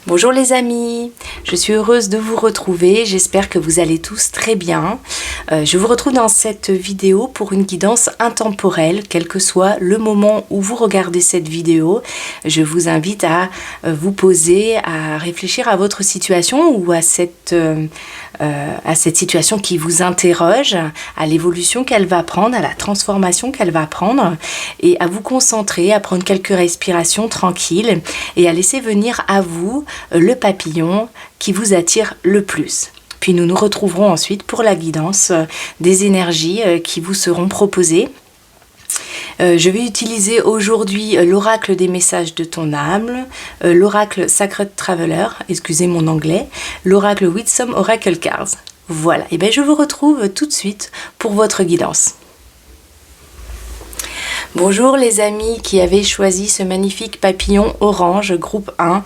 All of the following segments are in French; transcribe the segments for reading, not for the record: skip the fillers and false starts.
Bonjour les amis, je suis heureuse de vous retrouver, j'espère que vous allez tous très bien. Je vous retrouve dans cette vidéo pour une guidance intemporelle, quel que soit le moment où vous regardez cette vidéo. Je vous invite à vous poser, à réfléchir à votre situation ou à cette situation qui vous interroge, à l'évolution qu'elle va prendre, à la transformation qu'elle va prendre, et à vous concentrer, à prendre quelques respirations tranquilles et à laisser venir à vous le papillon qui vous attire le plus. Puis nous nous retrouverons ensuite pour la guidance des énergies qui vous seront proposées. Je vais utiliser aujourd'hui l'oracle des messages de ton âme, l'oracle Sacred Traveler, excusez mon anglais, l'oracle Wisdom Oracle Cards. Voilà, et bien je vous retrouve tout de suite pour votre guidance. Bonjour les amis qui avez choisi ce magnifique papillon orange groupe 1.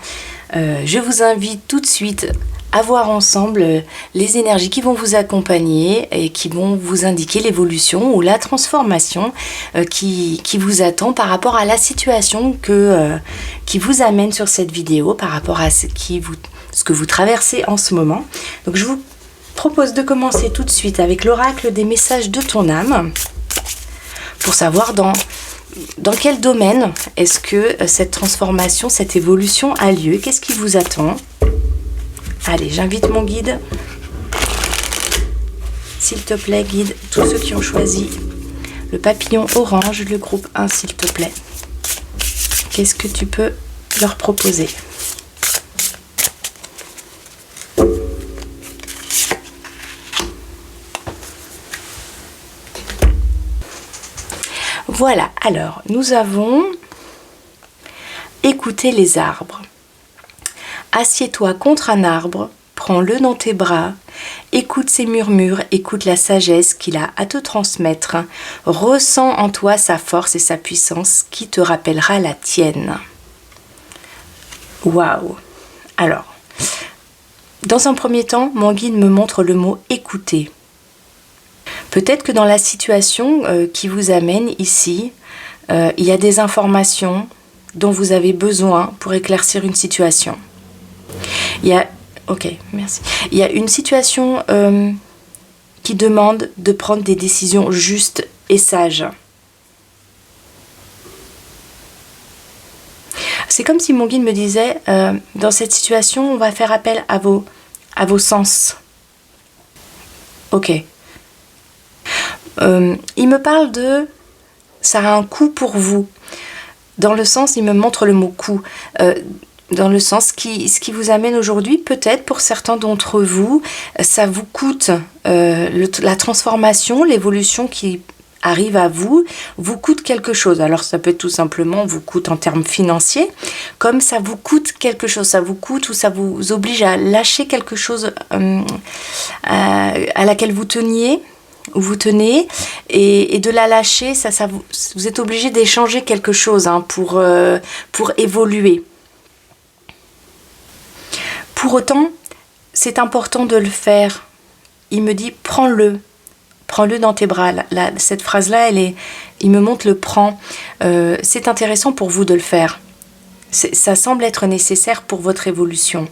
Je vous invite tout de suite à voir ensemble les énergies qui vont vous accompagner et qui vont vous indiquer l'évolution ou la transformation qui vous attend par rapport à la situation qui vous amène sur cette vidéo, par rapport à ce que vous traversez en ce moment. Donc je vous propose de commencer tout de suite avec l'oracle des messages de ton âme pour savoir dans quel domaine est-ce que cette transformation, cette évolution a lieu? Qu'est-ce qui vous attend? Allez, j'invite mon guide. S'il te plaît, guide tous ceux qui ont choisi le papillon orange, le groupe 1, s'il te plaît. Qu'est-ce que tu peux leur proposer? Voilà, alors nous avons écouté les arbres. Assieds-toi contre un arbre, prends-le dans tes bras, écoute ses murmures, écoute la sagesse qu'il a à te transmettre, ressens en toi sa force et sa puissance qui te rappellera la tienne. Waouh! Alors, dans un premier temps, mon guide me montre le mot écouter. Peut-être que dans la situation qui vous amène ici, il y a des informations dont vous avez besoin pour éclaircir une situation. Ok, merci. Il y a une situation qui demande de prendre des décisions justes et sages. C'est comme si mon guide me disait, dans cette situation, on va faire appel à vos sens. Ok. Il me parle de ça a un coût pour vous. Dans le sens, il me montre le mot coût. Dans le sens, ce qui vous amène aujourd'hui, peut-être pour certains d'entre vous, ça vous coûte la transformation, l'évolution qui arrive à vous coûte quelque chose. Alors ça peut être tout simplement vous coûte en termes financiers, comme ça vous coûte quelque chose, ça vous coûte ou ça vous oblige à lâcher quelque chose à laquelle vous teniez, où vous tenez, et de la lâcher, vous êtes obligé d'échanger quelque chose pour évoluer. Pour autant, c'est important de le faire. Il me dit, prends-le dans tes bras. Cette phrase-là, il me montre le prends. C'est intéressant pour vous de le faire. Ça semble être nécessaire pour votre évolution.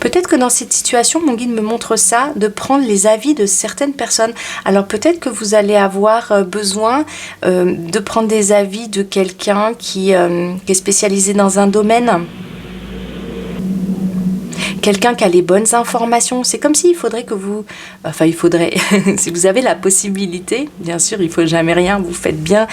Peut-être que dans cette situation, mon guide me montre ça, de prendre les avis de certaines personnes. Alors peut-être que vous allez avoir besoin de prendre des avis de quelqu'un qui est spécialisé dans un domaine. Quelqu'un qui a les bonnes informations. C'est comme s'il faudrait que si vous avez la possibilité, bien sûr, il ne faut jamais rien, vous faites bien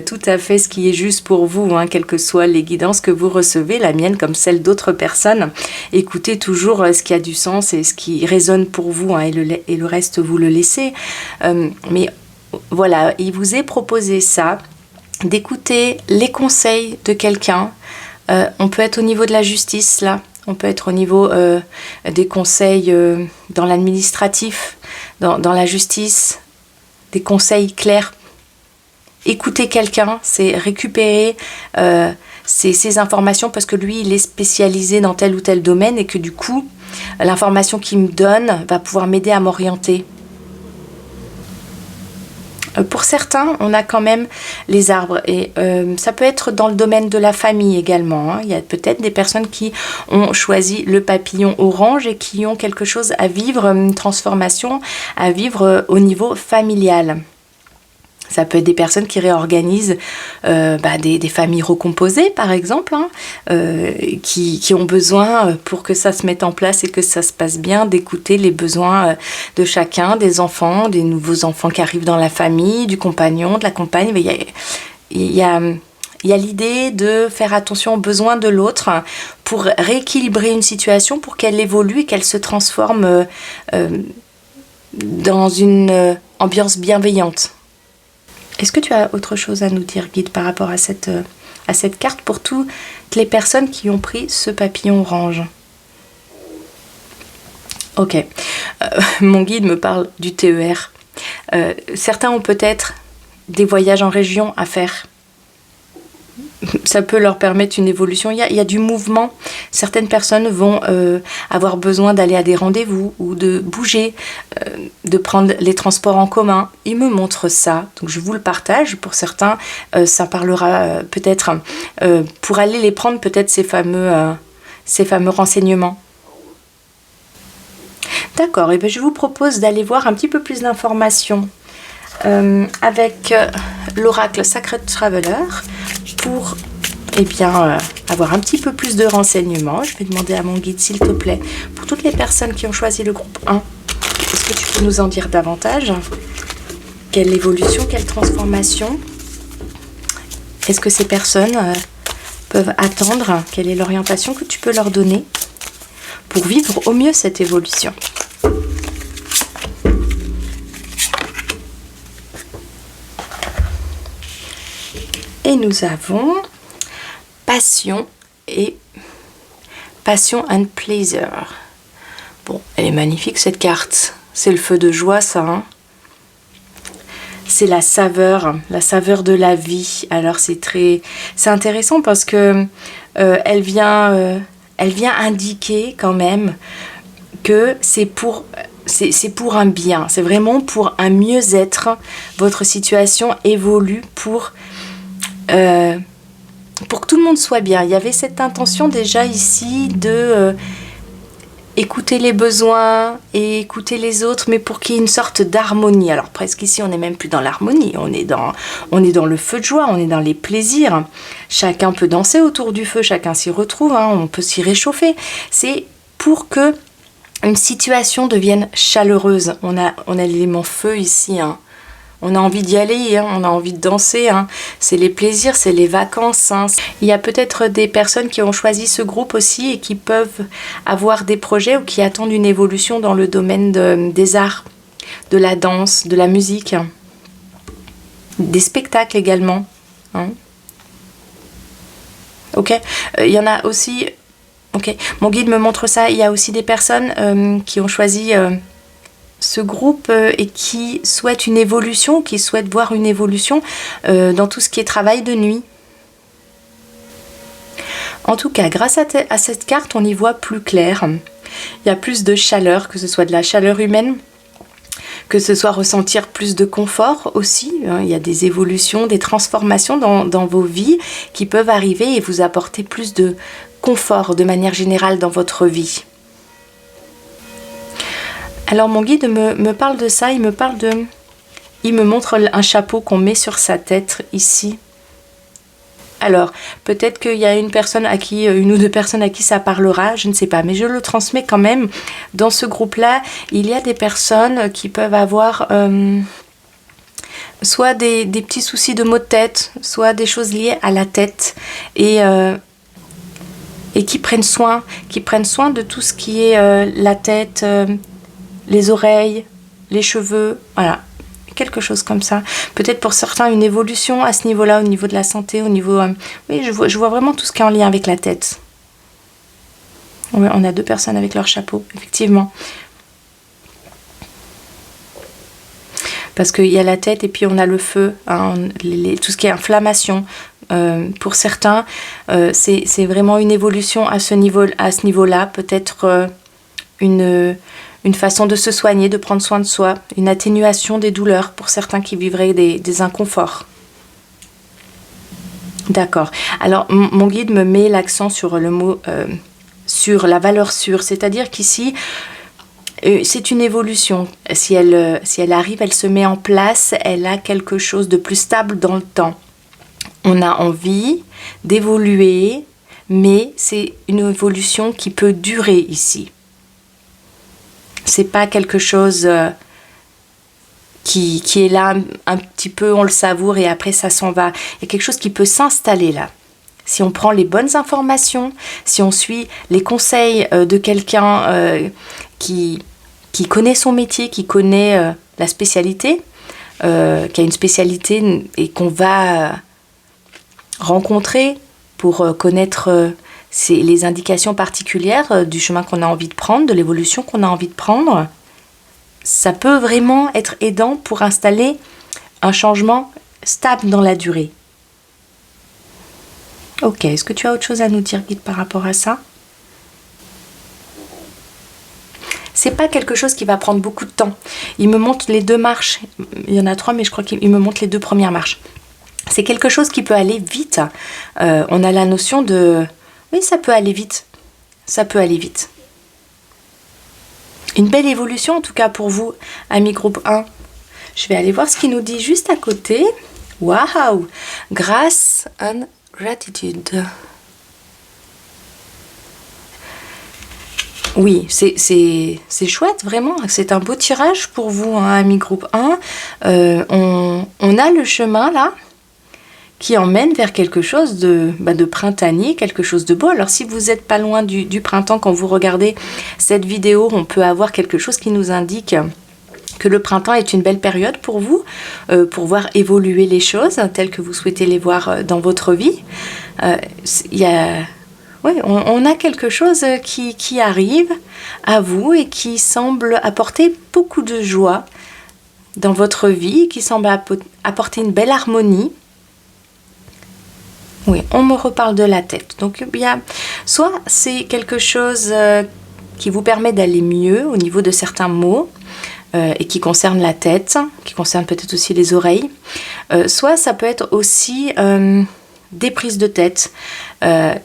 tout à fait ce qui est juste pour vous, quelles que soient les guidances que vous recevez, la mienne comme celle d'autres personnes. Écoutez toujours ce qui a du sens et ce qui résonne pour vous, et le reste, vous le laissez. Mais voilà, il vous est proposé ça, d'écouter les conseils de quelqu'un. On peut être au niveau de la justice, là. On peut être au niveau des conseils dans l'administratif, dans la justice, des conseils clairs. Écouter quelqu'un, c'est récupérer ces informations parce que lui, il est spécialisé dans tel ou tel domaine et que du coup, l'information qu'il me donne va pouvoir m'aider à m'orienter. Pour certains, on a quand même les arbres et ça peut être dans le domaine de la famille également. Il y a peut-être des personnes qui ont choisi le papillon orange et qui ont quelque chose à vivre, une transformation à vivre au niveau familial. Ça peut être des personnes qui réorganisent des familles recomposées, par exemple, qui ont besoin, pour que ça se mette en place et que ça se passe bien, d'écouter les besoins de chacun, des enfants, des nouveaux enfants qui arrivent dans la famille, du compagnon, de la compagne. Il y a l'idée de faire attention aux besoins de l'autre pour rééquilibrer une situation, pour qu'elle évolue et qu'elle se transforme dans une ambiance bienveillante. Est-ce que tu as autre chose à nous dire, guide, par rapport à cette carte pour toutes les personnes qui ont pris ce papillon orange? Ok. Mon guide me parle du TER. Certains ont peut-être des voyages en région à faire. Ça peut leur permettre une évolution. Il y a du mouvement. Certaines personnes vont avoir besoin d'aller à des rendez-vous ou de bouger, de prendre les transports en commun. Il me montre ça, donc je vous le partage. Pour certains, ça parlera peut-être pour aller les prendre, peut-être ces fameux renseignements. D'accord, et bien je vous propose d'aller voir un petit peu plus d'informations avec l'oracle Sacred Traveler pour avoir un petit peu plus de renseignements. Je vais demander à mon guide, s'il te plaît, pour toutes les personnes qui ont choisi le groupe 1, est-ce que tu peux nous en dire davantage? Quelle évolution, quelle transformation est-ce que ces personnes peuvent attendre? Quelle est l'orientation que tu peux leur donner pour vivre au mieux cette évolution? Et nous avons passion and pleasure. Bon, elle est magnifique cette carte. C'est le feu de joie, ça. Hein, c'est la saveur de la vie. Alors c'est intéressant parce que elle vient indiquer quand même que c'est pour un bien. C'est vraiment pour un mieux-être. Votre situation évolue pour que tout le monde soit bien. Il y avait cette intention déjà ici de écouter les besoins et écouter les autres, mais pour qu'il y ait une sorte d'harmonie. Alors presque ici, on n'est même plus dans l'harmonie, on est dans le feu de joie, on est dans les plaisirs. Chacun peut danser autour du feu, chacun s'y retrouve, hein, on peut s'y réchauffer. C'est pour que une situation devienne chaleureuse. On a l'élément feu ici, hein. On a envie d'y aller, hein, on a envie de danser, hein. C'est les plaisirs, c'est les vacances. Hein. Il y a peut-être des personnes qui ont choisi ce groupe aussi et qui peuvent avoir des projets ou qui attendent une évolution dans le domaine des arts, de la danse, de la musique, hein. Des spectacles également. Hein. Ok, il y en a aussi... Ok, mon guide me montre ça. Il y a aussi des personnes qui ont choisi... ce groupe et qui souhaite une évolution, qui souhaite voir une évolution dans tout ce qui est travail de nuit. En tout cas, grâce à cette carte, on y voit plus clair. Il y a plus de chaleur, que ce soit de la chaleur humaine, que ce soit ressentir plus de confort aussi. Il y a des évolutions, des transformations dans vos vies qui peuvent arriver et vous apporter plus de confort de manière générale dans votre vie. Alors mon guide me parle de ça, il me montre un chapeau qu'on met sur sa tête ici. Alors peut-être qu'il y a une ou deux personnes à qui ça parlera, je ne sais pas, mais je le transmets quand même. Dans ce groupe-là, il y a des personnes qui peuvent avoir soit des petits soucis de maux de tête, soit des choses liées à la tête et qui prennent soin de tout ce qui est la tête, les oreilles, les cheveux, voilà, quelque chose comme ça. Peut-être pour certains une évolution à ce niveau-là, au niveau de la santé, au niveau... oui, je vois vraiment tout ce qui est en lien avec la tête. Oui, on a deux personnes avec leur chapeau, effectivement. Parce qu'il y a la tête et puis on a le feu, hein, tout ce qui est inflammation. Pour certains, c'est vraiment une évolution à ce niveau-là, peut-être une une façon de se soigner, de prendre soin de soi, une atténuation des douleurs pour certains qui vivraient des inconforts. D'accord. Alors, mon guide me met l'accent sur le mot, sur la valeur sûre, c'est-à-dire qu'ici, c'est une évolution. Si elle arrive, elle se met en place, elle a quelque chose de plus stable dans le temps. On a envie d'évoluer, mais c'est une évolution qui peut durer ici. C'est pas quelque chose qui est là un petit peu, on le savoure et après ça s'en va. Il y a quelque chose qui peut s'installer là. Si on prend les bonnes informations, si on suit les conseils de quelqu'un qui connaît son métier, qui connaît la spécialité, qui a une spécialité et qu'on va rencontrer pour connaître les indications particulières du chemin qu'on a envie de prendre, de l'évolution qu'on a envie de prendre, ça peut vraiment être aidant pour installer un changement stable dans la durée. Ok, est-ce que tu as autre chose à nous dire, guide, par rapport à ça? C'est pas quelque chose qui va prendre beaucoup de temps. Il me montre les 2 marches. Il y en a 3, mais je crois qu'il me montre les 2 premières marches. C'est quelque chose qui peut aller vite. On a la notion de... Oui, ça peut aller vite. Ça peut aller vite. Une belle évolution en tout cas pour vous, amis groupe 1. Je vais aller voir ce qu'il nous dit juste à côté. Waouh! Grâce and gratitude. Oui, c'est chouette, vraiment. C'est un beau tirage pour vous, hein, amis groupe 1. On a le chemin là qui emmène vers quelque chose de printanier, quelque chose de beau. Alors si vous n'êtes pas loin du printemps, quand vous regardez cette vidéo, on peut avoir quelque chose qui nous indique que le printemps est une belle période pour vous, pour voir évoluer les choses telles que vous souhaitez les voir dans votre vie. On a quelque chose qui arrive à vous et qui semble apporter beaucoup de joie dans votre vie, qui semble apporter une belle harmonie. Oui, on me reparle de la tête. Donc, bien, soit c'est quelque chose qui vous permet d'aller mieux au niveau de certains mots et qui concerne la tête, qui concerne peut-être aussi les oreilles. Soit ça peut être aussi des prises de tête,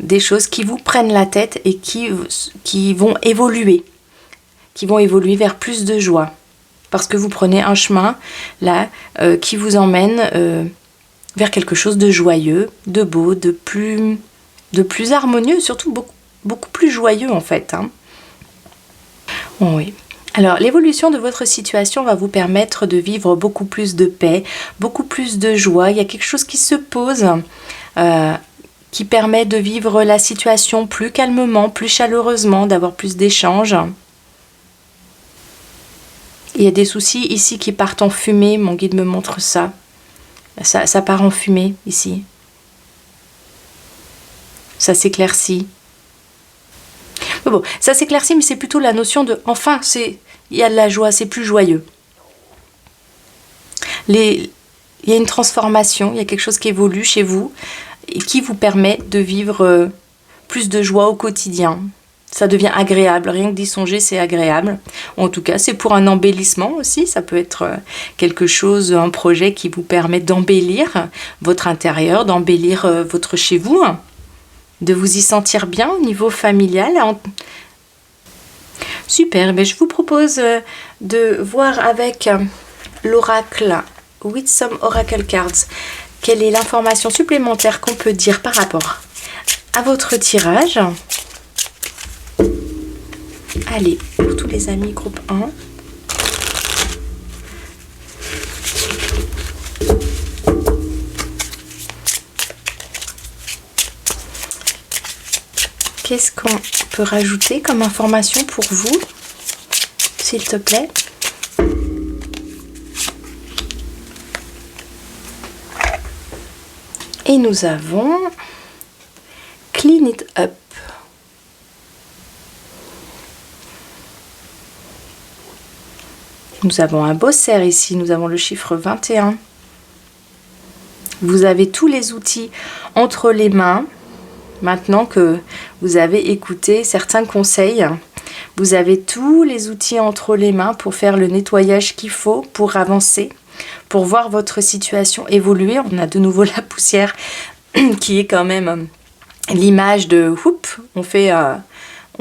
des choses qui vous prennent la tête et qui vont évoluer vers plus de joie. Parce que vous prenez un chemin là qui vous emmène vers quelque chose de joyeux, de beau, de plus harmonieux, surtout beaucoup plus joyeux en fait. Hein. Oui. Alors, l'évolution de votre situation va vous permettre de vivre beaucoup plus de paix, beaucoup plus de joie. Il y a quelque chose qui se pose, qui permet de vivre la situation plus calmement, plus chaleureusement, d'avoir plus d'échanges. Il y a des soucis ici qui partent en fumée, mon guide me montre ça. Ça part en fumée ici. Ça s'éclaircit. Bon, ça s'éclaircit, mais c'est plutôt la notion de... Enfin, il y a de la joie, c'est plus joyeux. Il y a une transformation, il y a quelque chose qui évolue chez vous et qui vous permet de vivre plus de joie au quotidien. Ça devient agréable, rien que d'y songer, c'est agréable. En tout cas, c'est pour un embellissement aussi. Ça peut être quelque chose, un projet qui vous permet d'embellir votre intérieur, d'embellir votre chez vous, de vous y sentir bien au niveau familial. Super, mais je vous propose de voir avec l'oracle, with some oracle cards, quelle est l'information supplémentaire qu'on peut dire par rapport à votre tirage. Allez, pour tous les amis groupe 1. Qu'est-ce qu'on peut rajouter comme information pour vous, s'il te plaît? Et nous avons Clean It Up. Nous avons un beau cerf ici, nous avons le chiffre 21. Vous avez tous les outils entre les mains. Maintenant que vous avez écouté certains conseils, Vous avez tous les outils entre les mains pour faire le nettoyage qu'il faut, pour avancer, pour voir votre situation évoluer. On a de nouveau la poussière qui est quand même l'image de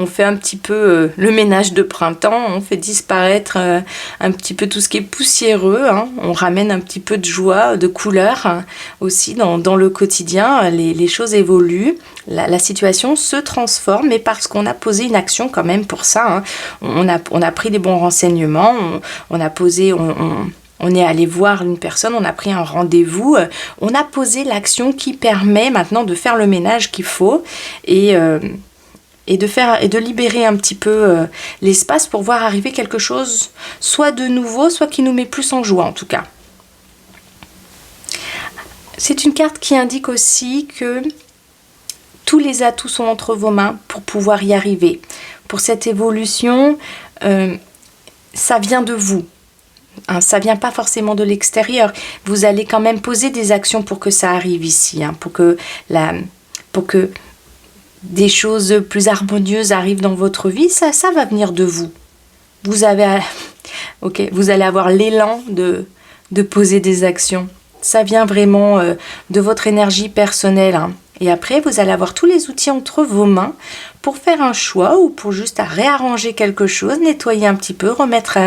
on fait un petit peu le ménage de printemps, on fait disparaître un petit peu tout ce qui est poussiéreux, hein. On ramène un petit peu de joie, de couleur aussi dans le quotidien. Les choses évoluent, la situation se transforme, mais parce qu'on a posé une action quand même pour ça, hein. On a pris des bons renseignements, on a posé... On est allé voir une personne, on a pris un rendez-vous, on a posé l'action qui permet maintenant de faire le ménage qu'il faut et de libérer un petit peu l'espace pour voir arriver quelque chose, soit de nouveau, soit qui nous met plus en joie en tout cas. C'est une carte qui indique aussi que tous les atouts sont entre vos mains pour pouvoir y arriver. Pour cette évolution, ça vient de vous. Hein, ça vient pas forcément de l'extérieur. Vous allez quand même poser des actions pour que ça arrive ici, hein, pour que des choses plus harmonieuses arrivent dans votre vie. Ça va venir de vous. Vous allez avoir l'élan de poser des actions. Ça vient vraiment de votre énergie personnelle, hein. Et après, vous allez avoir tous les outils entre vos mains pour faire un choix ou pour juste réarranger quelque chose, nettoyer un petit peu, remettre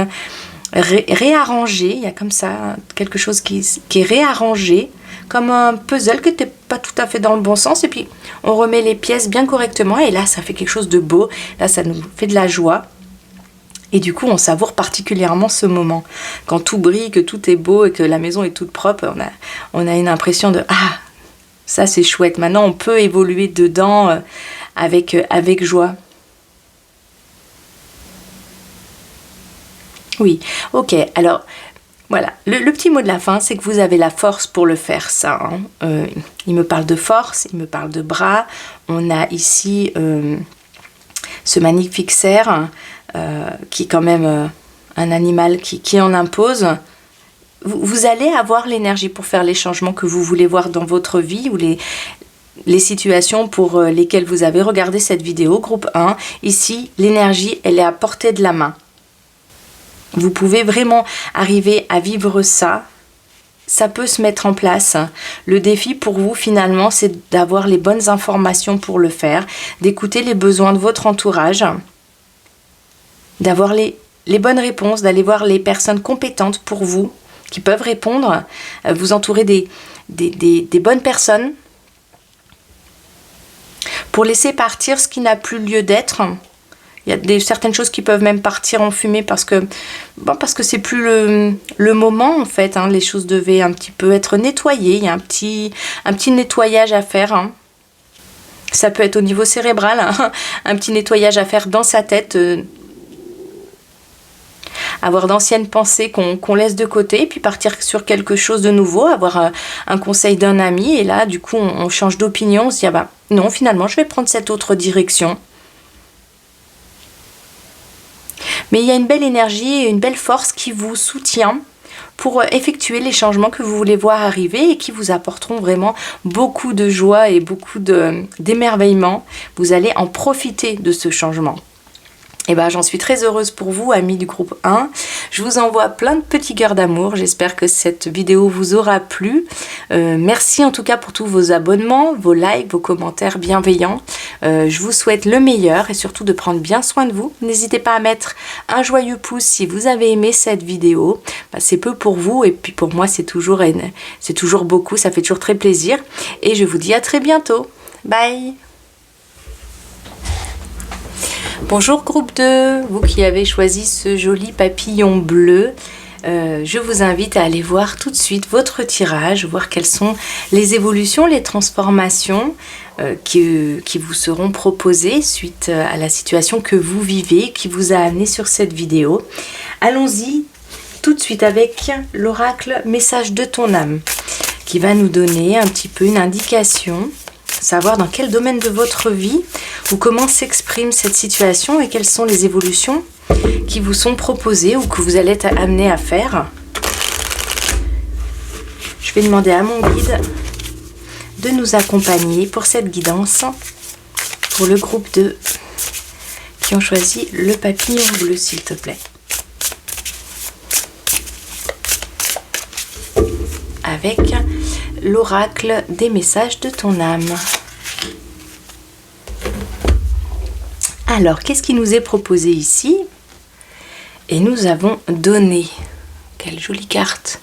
réarranger, il y a comme ça quelque chose qui est réarrangé, comme un puzzle qui n'était pas tout à fait dans le bon sens, et puis on remet les pièces bien correctement, et là ça fait quelque chose de beau, là ça nous fait de la joie, et du coup on savoure particulièrement ce moment, quand tout brille, que tout est beau, et que la maison est toute propre, on a une impression de « Ah, ça c'est chouette, maintenant on peut évoluer dedans avec joie ». Oui, ok, alors voilà, le petit mot de la fin, c'est que vous avez la force pour le faire, ça. Hein. Il me parle de force, il me parle de bras. On a ici ce magnifique cerf, qui est quand même un animal qui en impose. Vous allez avoir l'énergie pour faire les changements que vous voulez voir dans votre vie, ou les situations pour lesquelles vous avez regardé cette vidéo, groupe 1. Ici, l'énergie, elle est à portée de la main. Vous pouvez vraiment arriver à vivre ça. Ça peut se mettre en place. Le défi pour vous, finalement, c'est d'avoir les bonnes informations pour le faire, d'écouter les besoins de votre entourage, d'avoir les bonnes réponses, d'aller voir les personnes compétentes pour vous, qui peuvent répondre, vous entourer des bonnes personnes, pour laisser partir ce qui n'a plus lieu d'être. Il y a certaines choses qui peuvent même partir en fumée parce que c'est plus le moment en fait, hein. Les choses devaient un petit peu être nettoyées. Il y a un petit nettoyage à faire, hein. Ça peut être au niveau cérébral, hein. Un petit nettoyage à faire dans sa tête. Avoir d'anciennes pensées qu'on laisse de côté, puis partir sur quelque chose de nouveau, avoir un conseil d'un ami, et là du coup on change d'opinion, on se dit ah bah non, finalement je vais prendre cette autre direction. Mais il y a une belle énergie et une belle force qui vous soutient pour effectuer les changements que vous voulez voir arriver et qui vous apporteront vraiment beaucoup de joie et beaucoup d'émerveillement. Vous allez en profiter de ce changement. Et ben, j'en suis très heureuse pour vous, amis du groupe 1. Je vous envoie plein de petits cœurs d'amour. J'espère que cette vidéo vous aura plu. Merci en tout cas pour tous vos abonnements, vos likes, vos commentaires bienveillants. Je vous souhaite le meilleur et surtout de prendre bien soin de vous. N'hésitez pas à mettre un joyeux pouce si vous avez aimé cette vidéo. C'est peu pour vous et puis pour moi c'est toujours beaucoup. Ça fait toujours très plaisir. Et je vous dis à très bientôt. Bye! Bonjour groupe 2, vous qui avez choisi ce joli papillon bleu, je vous invite à aller voir tout de suite votre tirage, voir quelles sont les évolutions, les transformations qui vous seront proposées suite à la situation que vous vivez, qui vous a amené sur cette vidéo. Allons-y tout de suite avec l'oracle message de ton âme, qui va nous donner un petit peu une indication, savoir dans quel domaine de votre vie ou comment s'exprime cette situation et quelles sont les évolutions qui vous sont proposées ou que vous allez être amené à faire. Je vais demander à mon guide de nous accompagner pour cette guidance pour le groupe 2 qui ont choisi le papillon bleu, s'il te plaît. Avec l'oracle des messages de ton âme. Alors, qu'est-ce qui nous est proposé ici? Et nous avons donné. Quelle jolie carte.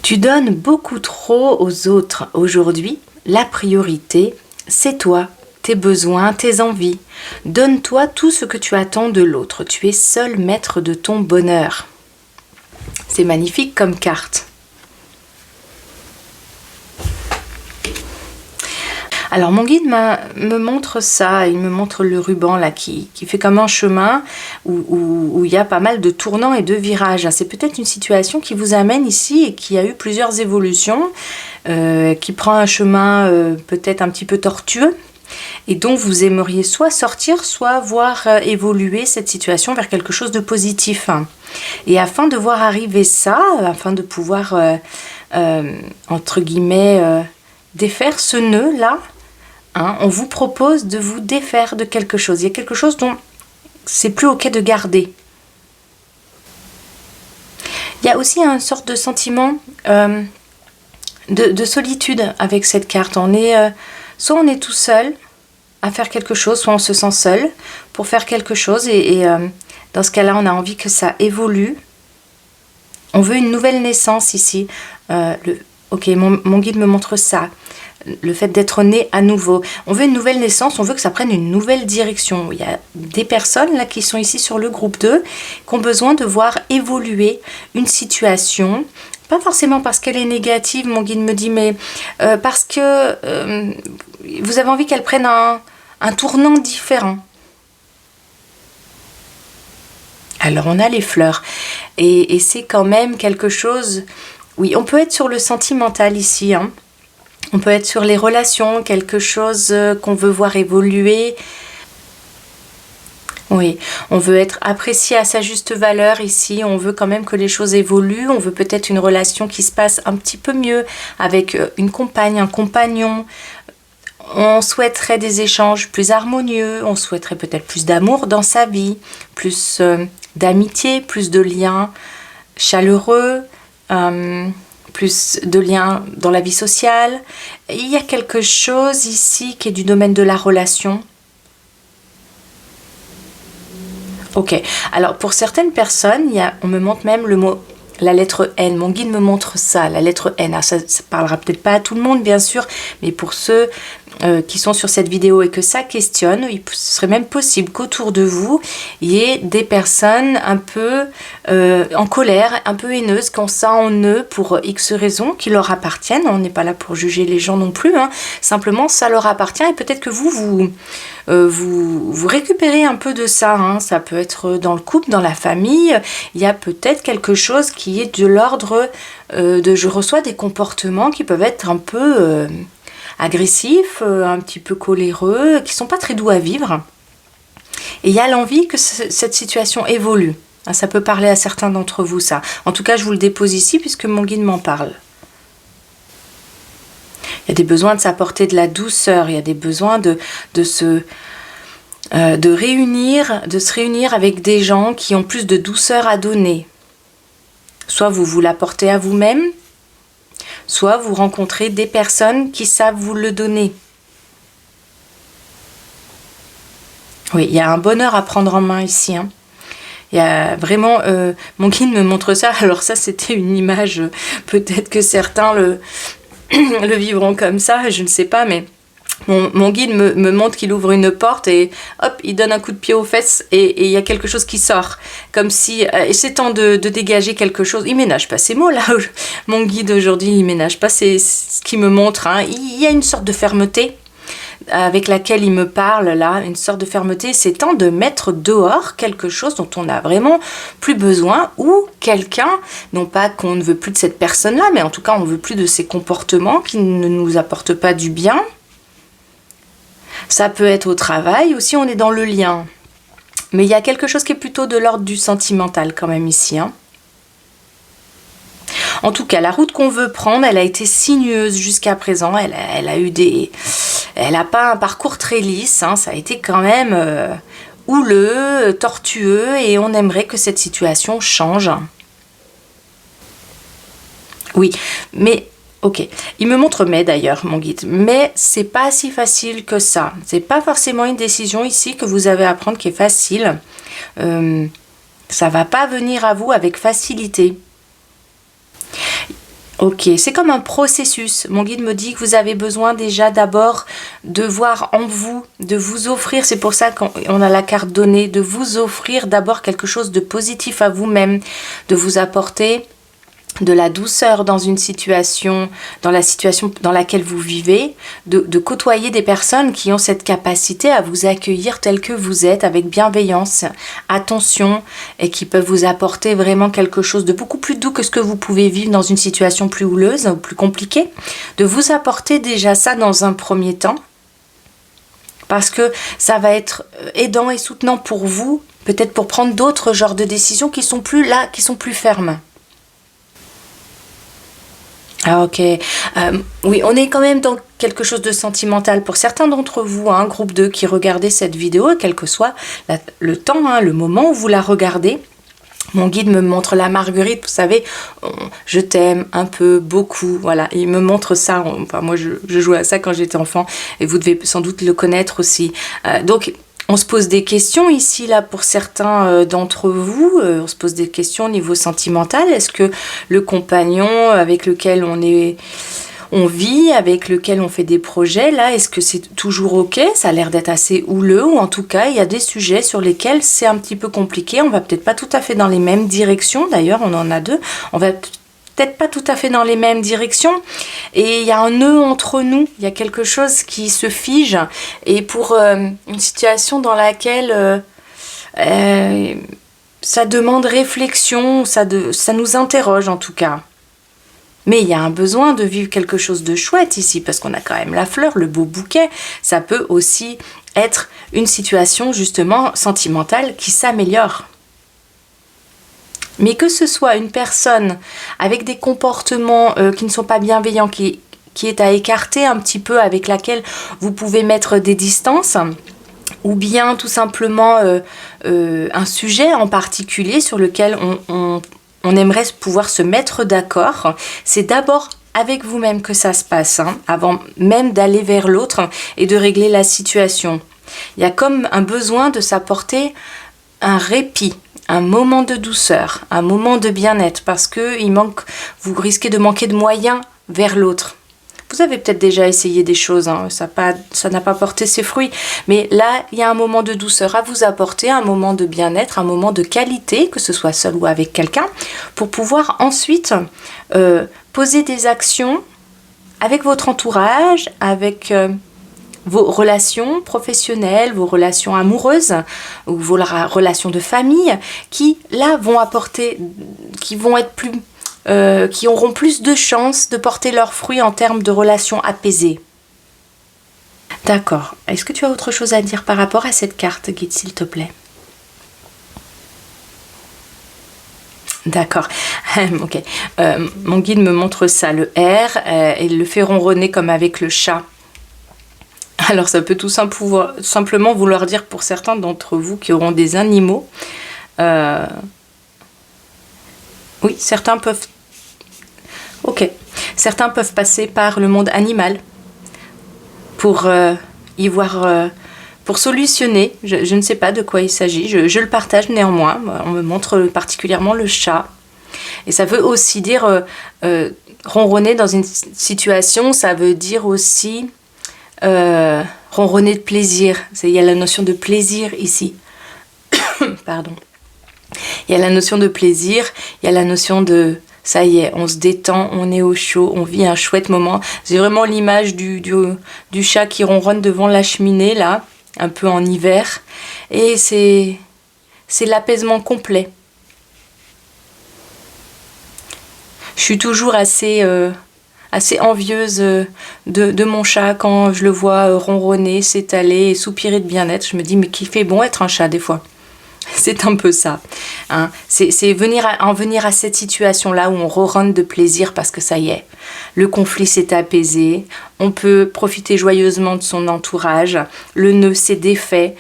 Tu donnes beaucoup trop aux autres aujourd'hui. La priorité, c'est toi, tes besoins, tes envies. Donne-toi tout ce que tu attends de l'autre. Tu es seul maître de ton bonheur. C'est magnifique comme carte. Alors mon guide me montre ça, il me montre le ruban là qui fait comme un chemin où il y a pas mal de tournants et de virages. C'est peut-être une situation qui vous amène ici et qui a eu plusieurs évolutions, qui prend un chemin peut-être un petit peu tortueux et dont vous aimeriez soit sortir, soit voir évoluer cette situation vers quelque chose de positif. Et afin de voir arriver ça, afin de pouvoir, entre guillemets, défaire ce nœud-là, on vous propose de vous défaire de quelque chose. Il y a quelque chose dont c'est plus ok de garder. Il y a aussi une sorte de sentiment de solitude avec cette carte. Soit on est tout seul à faire quelque chose, soit on se sent seul pour faire quelque chose. Et dans ce cas-là, on a envie que ça évolue. On veut une nouvelle naissance ici. Ok, mon guide me montre ça. Le fait d'être né à nouveau. On veut une nouvelle naissance, on veut que ça prenne une nouvelle direction. Il y a des personnes là qui sont ici sur le groupe 2 qui ont besoin de voir évoluer une situation. Pas forcément parce qu'elle est négative, mon guide me dit, mais parce que vous avez envie qu'elle prenne un tournant différent. Alors on a les fleurs. Et c'est quand même quelque chose... Oui, on peut être sur le sentimental ici, On peut être sur les relations, quelque chose qu'on veut voir évoluer. Oui, on veut être apprécié à sa juste valeur ici. On veut quand même que les choses évoluent. On veut peut-être une relation qui se passe un petit peu mieux avec une compagne, un compagnon. On souhaiterait des échanges plus harmonieux. On souhaiterait peut-être plus d'amour dans sa vie, plus d'amitié, plus de liens chaleureux. Plus de liens dans la vie sociale. Il y a quelque chose ici qui est du domaine de la relation. Ok, alors pour certaines personnes, on me montre même le mot, la lettre N. Mon guide me montre ça, la lettre N. Alors ça parlera peut-être pas à tout le monde, bien sûr, mais pour ceux qui sont sur cette vidéo et que ça questionne, il serait même possible qu'autour de vous, il y ait des personnes un peu en colère, un peu haineuses, qui ont ça en eux pour X raisons qui leur appartiennent. On n'est pas là pour juger les gens non plus, simplement ça leur appartient et peut-être que vous récupérez un peu de ça. Ça peut être dans le couple, dans la famille. Il y a peut-être quelque chose qui est de l'ordre de je reçois des comportements qui peuvent être un peu agressifs, un petit peu coléreux, qui sont pas très doux à vivre. Et il y a l'envie que cette situation évolue. Ça peut parler à certains d'entre vous, ça. En tout cas, je vous le dépose ici puisque mon guide m'en parle. Il y a des besoins de s'apporter de la douceur, il y a des besoins de se réunir avec des gens qui ont plus de douceur à donner. Soit vous l'apportez à vous-même, soit vous rencontrez des personnes qui savent vous le donner. Oui, il y a un bonheur à prendre en main ici. Il y a vraiment... mon guide me montre ça. Alors ça, c'était une image. Peut-être que certains le vivront comme ça, je ne sais pas, mais... Mon guide me montre qu'il ouvre une porte et hop, il donne un coup de pied aux fesses et il y a quelque chose qui sort. Comme si, c'est temps de dégager quelque chose. Il ménage pas ces mots là. Mon guide aujourd'hui, il ménage pas, c'est ce qu'il me montre. Il y a une sorte de fermeté avec laquelle il me parle là, une sorte de fermeté. C'est temps de mettre dehors quelque chose dont on n'a vraiment plus besoin ou quelqu'un, non pas qu'on ne veut plus de cette personne-là, mais en tout cas on ne veut plus de ses comportements qui ne nous apportent pas du bien. Ça peut être au travail, aussi on est dans le lien. Mais il y a quelque chose qui est plutôt de l'ordre du sentimental quand même ici. En tout cas, la route qu'on veut prendre, elle a été sinueuse jusqu'à présent. Elle a eu Elle n'a pas un parcours très lisse, hein, ça a été quand même houleux, tortueux, et on aimerait que cette situation change. Oui, mais ok, il me montre mais d'ailleurs, mon guide, mais c'est pas si facile que ça. C'est pas forcément une décision ici que vous avez à prendre qui est facile. Ça va pas venir à vous avec facilité. Ok, c'est comme un processus. Mon guide me dit que vous avez besoin déjà d'abord de voir en vous, de vous offrir, c'est pour ça qu'on a la carte donnée, de vous offrir d'abord quelque chose de positif à vous-même, de vous apporter de la douceur dans une situation, dans la situation dans laquelle vous vivez, de côtoyer des personnes qui ont cette capacité à vous accueillir tel que vous êtes, avec bienveillance, attention, et qui peuvent vous apporter vraiment quelque chose de beaucoup plus doux que ce que vous pouvez vivre dans une situation plus houleuse ou plus compliquée, de vous apporter déjà ça dans un premier temps, parce que ça va être aidant et soutenant pour vous, peut-être pour prendre d'autres genres de décisions qui sont plus là, qui sont plus fermes. Ah ok, oui, on est quand même dans quelque chose de sentimental pour certains d'entre vous, un groupe 2 qui regardez cette vidéo, quel que soit le temps, hein, le moment où vous la regardez. Mon guide me montre la marguerite, vous savez, je t'aime un peu, beaucoup, voilà, il me montre ça, enfin moi je jouais à ça quand j'étais enfant, et vous devez sans doute le connaître aussi. Donc, on se pose des questions ici, là, pour certains d'entre vous. On se pose des questions au niveau sentimental. Est-ce que le compagnon avec lequel on vit, avec lequel on fait des projets, là, est-ce que c'est toujours ok? Ça a l'air d'être assez houleux, ou en tout cas, il y a des sujets sur lesquels c'est un petit peu compliqué. On va peut-être pas tout à fait dans les mêmes directions. D'ailleurs, on en a deux. On va peut-être pas tout à fait dans les mêmes directions, et il y a un nœud entre nous, il y a quelque chose qui se fige, et pour une situation dans laquelle ça demande réflexion, ça nous interroge en tout cas. Mais il y a un besoin de vivre quelque chose de chouette ici, parce qu'on a quand même la fleur, le beau bouquet. Ça peut aussi être une situation justement sentimentale qui s'améliore. Mais que ce soit une personne avec des comportements qui ne sont pas bienveillants, qui est à écarter un petit peu, avec laquelle vous pouvez mettre des distances, ou bien tout simplement un sujet en particulier sur lequel on aimerait pouvoir se mettre d'accord, c'est d'abord avec vous-même que ça se passe, hein, avant même d'aller vers l'autre et de régler la situation. Il y a comme un besoin de s'apporter un répit, un moment de douceur, un moment de bien-être, parce que vous risquez de manquer de moyens vers l'autre. Vous avez peut-être déjà essayé des choses, hein, ça n'a pas porté ses fruits, mais là, il y a un moment de douceur à vous apporter, un moment de bien-être, un moment de qualité, que ce soit seul ou avec quelqu'un, pour pouvoir ensuite poser des actions avec votre entourage, avec vos relations professionnelles, vos relations amoureuses ou vos relations de famille qui, là, vont apporter, qui vont être plus... qui auront plus de chances de porter leurs fruits en termes de relations apaisées. D'accord. Est-ce que tu as autre chose à dire par rapport à cette carte, guide, s'il te plaît? D'accord. Ok. Mon guide me montre ça, le R, et il le fait ronronner comme avec le chat. Alors ça peut tout simplement vouloir dire pour certains d'entre vous qui auront des animaux. Oui, certains peuvent... Ok. Certains peuvent passer par le monde animal pour y voir... pour solutionner. Je ne sais pas de quoi il s'agit. Je le partage néanmoins. On me montre particulièrement le chat. Et ça veut aussi dire... ronronner dans une situation, ça veut dire aussi... ronronner de plaisir. Il y a la notion de plaisir ici. Pardon. Il y a la notion de plaisir, il y a la notion de ça y est, on se détend, on est au chaud, on vit un chouette moment. J'ai vraiment l'image du chat qui ronronne devant la cheminée là, un peu en hiver, et c'est l'apaisement complet. Je suis toujours assez envieuse de mon chat quand je le vois ronronner, s'étaler et soupirer de bien-être. Je me dis mais qu'il fait bon être un chat des fois. C'est un peu ça. Hein. C'est en venir à cette situation-là où on re-rentre de plaisir parce que ça y est, le conflit s'est apaisé, on peut profiter joyeusement de son entourage, le nœud s'est défait,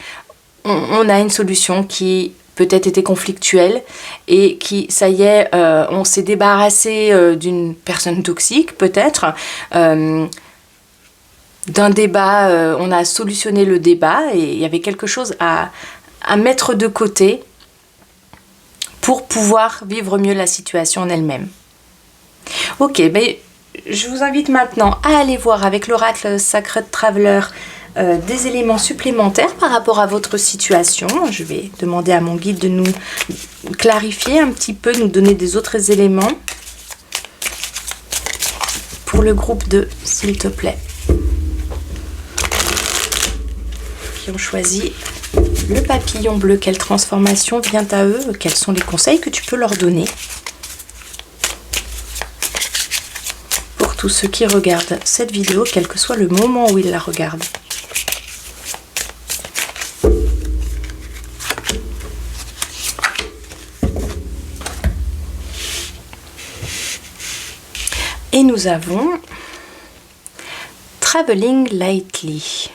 on a une solution qui peut-être était conflictuelle et qui, ça y est, on s'est débarrassé d'une personne toxique peut-être, d'un débat, on a solutionné le débat et il y avait quelque chose à mettre de côté pour pouvoir vivre mieux la situation en elle-même. Ok, ben, je vous invite maintenant à aller voir avec l'oracle Sacred Traveler des éléments supplémentaires par rapport à votre situation. Je vais demander à mon guide de nous clarifier un petit peu, nous donner des autres éléments pour le groupe 2, s'il te plaît. Qui ont choisi le papillon bleu. Quelle transformation vient à eux? Quels sont les conseils que tu peux leur donner pour tous ceux qui regardent cette vidéo, quel que soit le moment où ils la regardent? Et nous avons Traveling Lightly.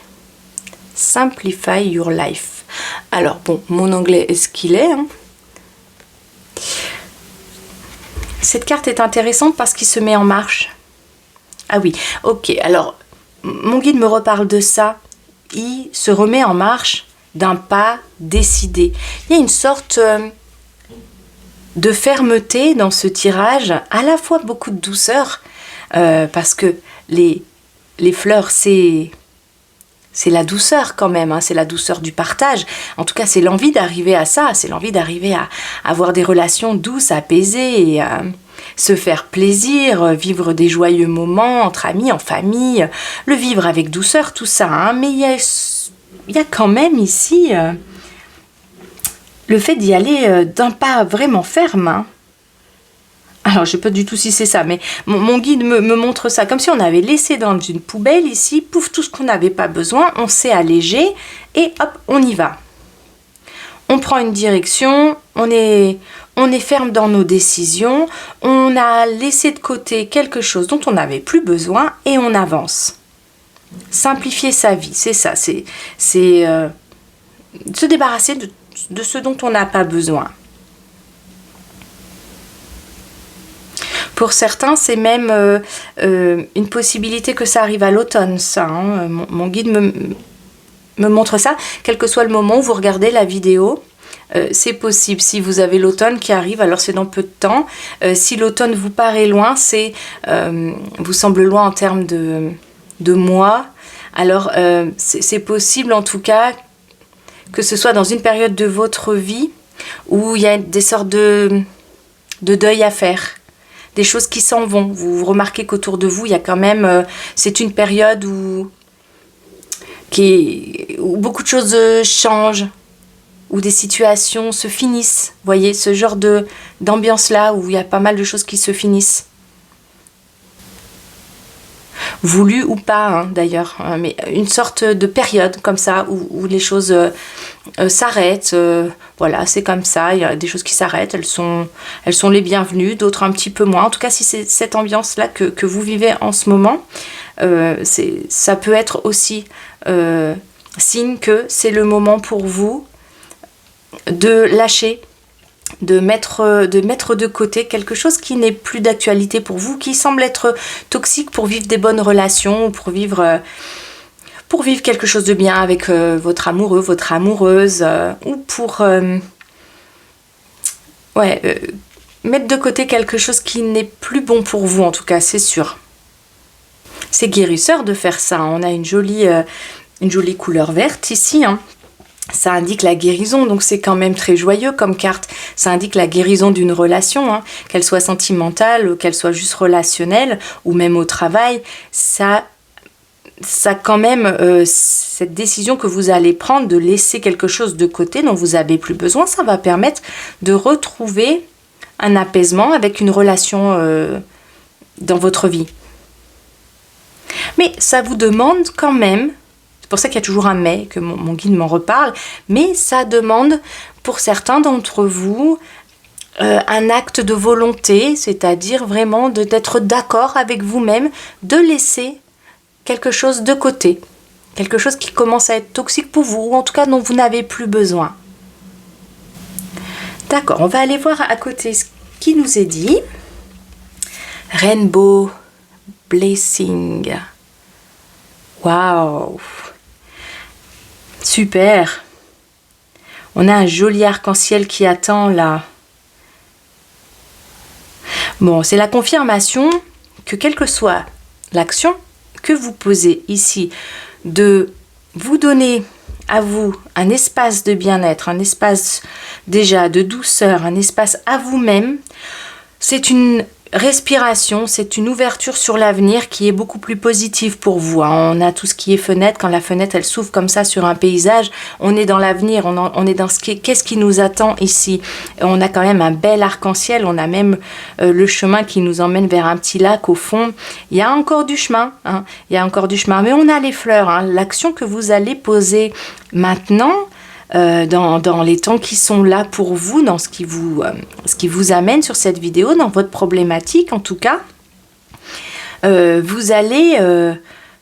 Simplify your life. Alors bon, mon anglais est ce qu'il est. Hein. Cette carte est intéressante parce qu'il se met en marche. Ah oui, ok. Alors, mon guide me reparle de ça. Il se remet en marche d'un pas décidé. Il y a une sorte de fermeté dans ce tirage, à la fois beaucoup de douceur, parce que les fleurs, c'est la douceur quand même, hein, c'est la douceur du partage. En tout cas, c'est l'envie d'arriver à ça, c'est l'envie d'arriver à avoir des relations douces, apaisées, et à se faire plaisir, vivre des joyeux moments entre amis, en famille, le vivre avec douceur, tout ça. Hein. Mais il y a quand même ici le fait d'y aller d'un pas vraiment ferme. Hein. Alors, je ne sais pas du tout si c'est ça, mais mon guide me montre ça, comme si on avait laissé dans une poubelle ici, pouf, tout ce qu'on n'avait pas besoin, on s'est allégé, et hop, on y va. On prend une direction, on est ferme dans nos décisions, on a laissé de côté quelque chose dont on n'avait plus besoin, et on avance. Simplifier sa vie, c'est ça, c'est se débarrasser de ce dont on n'a pas besoin. Pour certains, c'est même une possibilité que ça arrive à l'automne, ça. Hein. Mon guide me montre ça. Quel que soit le moment où vous regardez la vidéo, c'est possible. Si vous avez l'automne qui arrive, alors c'est dans peu de temps. Si l'automne vous paraît loin, vous semble loin en termes de mois, alors c'est possible en tout cas que ce soit dans une période de votre vie où il y a des sortes de deuil à faire. Des choses qui s'en vont. Vous remarquez qu'autour de vous, il y a quand même... c'est une période où beaucoup de choses changent, où des situations se finissent. Vous voyez, ce genre d'ambiance-là, où il y a pas mal de choses qui se finissent. Voulu ou pas, hein, d'ailleurs. Mais une sorte de période comme ça, où les choses s'arrêtent. Voilà, c'est comme ça. Il y a des choses qui s'arrêtent. Elles sont les bienvenues, d'autres un petit peu moins. En tout cas, si c'est cette ambiance-là que vous vivez en ce moment, ça peut être aussi signe que c'est le moment pour vous de lâcher, de mettre de côté quelque chose qui n'est plus d'actualité pour vous, qui semble être toxique pour vivre des bonnes relations ou pour vivre quelque chose de bien avec votre amoureux, votre amoureuse, ou pour mettre de côté quelque chose qui n'est plus bon pour vous, en tout cas, c'est sûr. C'est guérisseur de faire ça. On a une jolie couleur verte ici, hein. Ça indique la guérison, donc c'est quand même très joyeux comme carte. Ça indique la guérison d'une relation, hein, qu'elle soit sentimentale, qu'elle soit juste relationnelle, ou même au travail. Ça quand même, cette décision que vous allez prendre de laisser quelque chose de côté dont vous n'avez plus besoin, ça va permettre de retrouver un apaisement avec une relation dans votre vie. Mais ça vous demande quand même, c'est pour ça qu'il y a toujours un mais, que mon guide m'en reparle. Mais ça demande pour certains d'entre vous un acte de volonté, c'est-à-dire vraiment d'être d'accord avec vous-même, de laisser quelque chose de côté, quelque chose qui commence à être toxique pour vous, ou en tout cas dont vous n'avez plus besoin. D'accord, on va aller voir à côté ce qui nous est dit. Rainbow Blessing. Waouh! Super! On a un joli arc-en-ciel qui attend là. Bon, c'est la confirmation que quelle que soit l'action que vous posez ici, de vous donner à vous un espace de bien-être, un espace déjà de douceur, un espace à vous-même, c'est une respiration, c'est une ouverture sur l'avenir qui est beaucoup plus positive pour vous. On a tout ce qui est fenêtre, quand la fenêtre elle s'ouvre comme ça sur un paysage, on est dans l'avenir, on est dans qu'est-ce qui nous attend ici. On a quand même un bel arc-en-ciel, on a même le chemin qui nous emmène vers un petit lac au fond. Il y a encore du chemin, hein, il y a encore du chemin, mais on a les fleurs. Hein. L'action que vous allez poser maintenant, dans les temps qui sont là pour vous, dans ce qui vous amène sur cette vidéo, dans votre problématique en tout cas, vous allez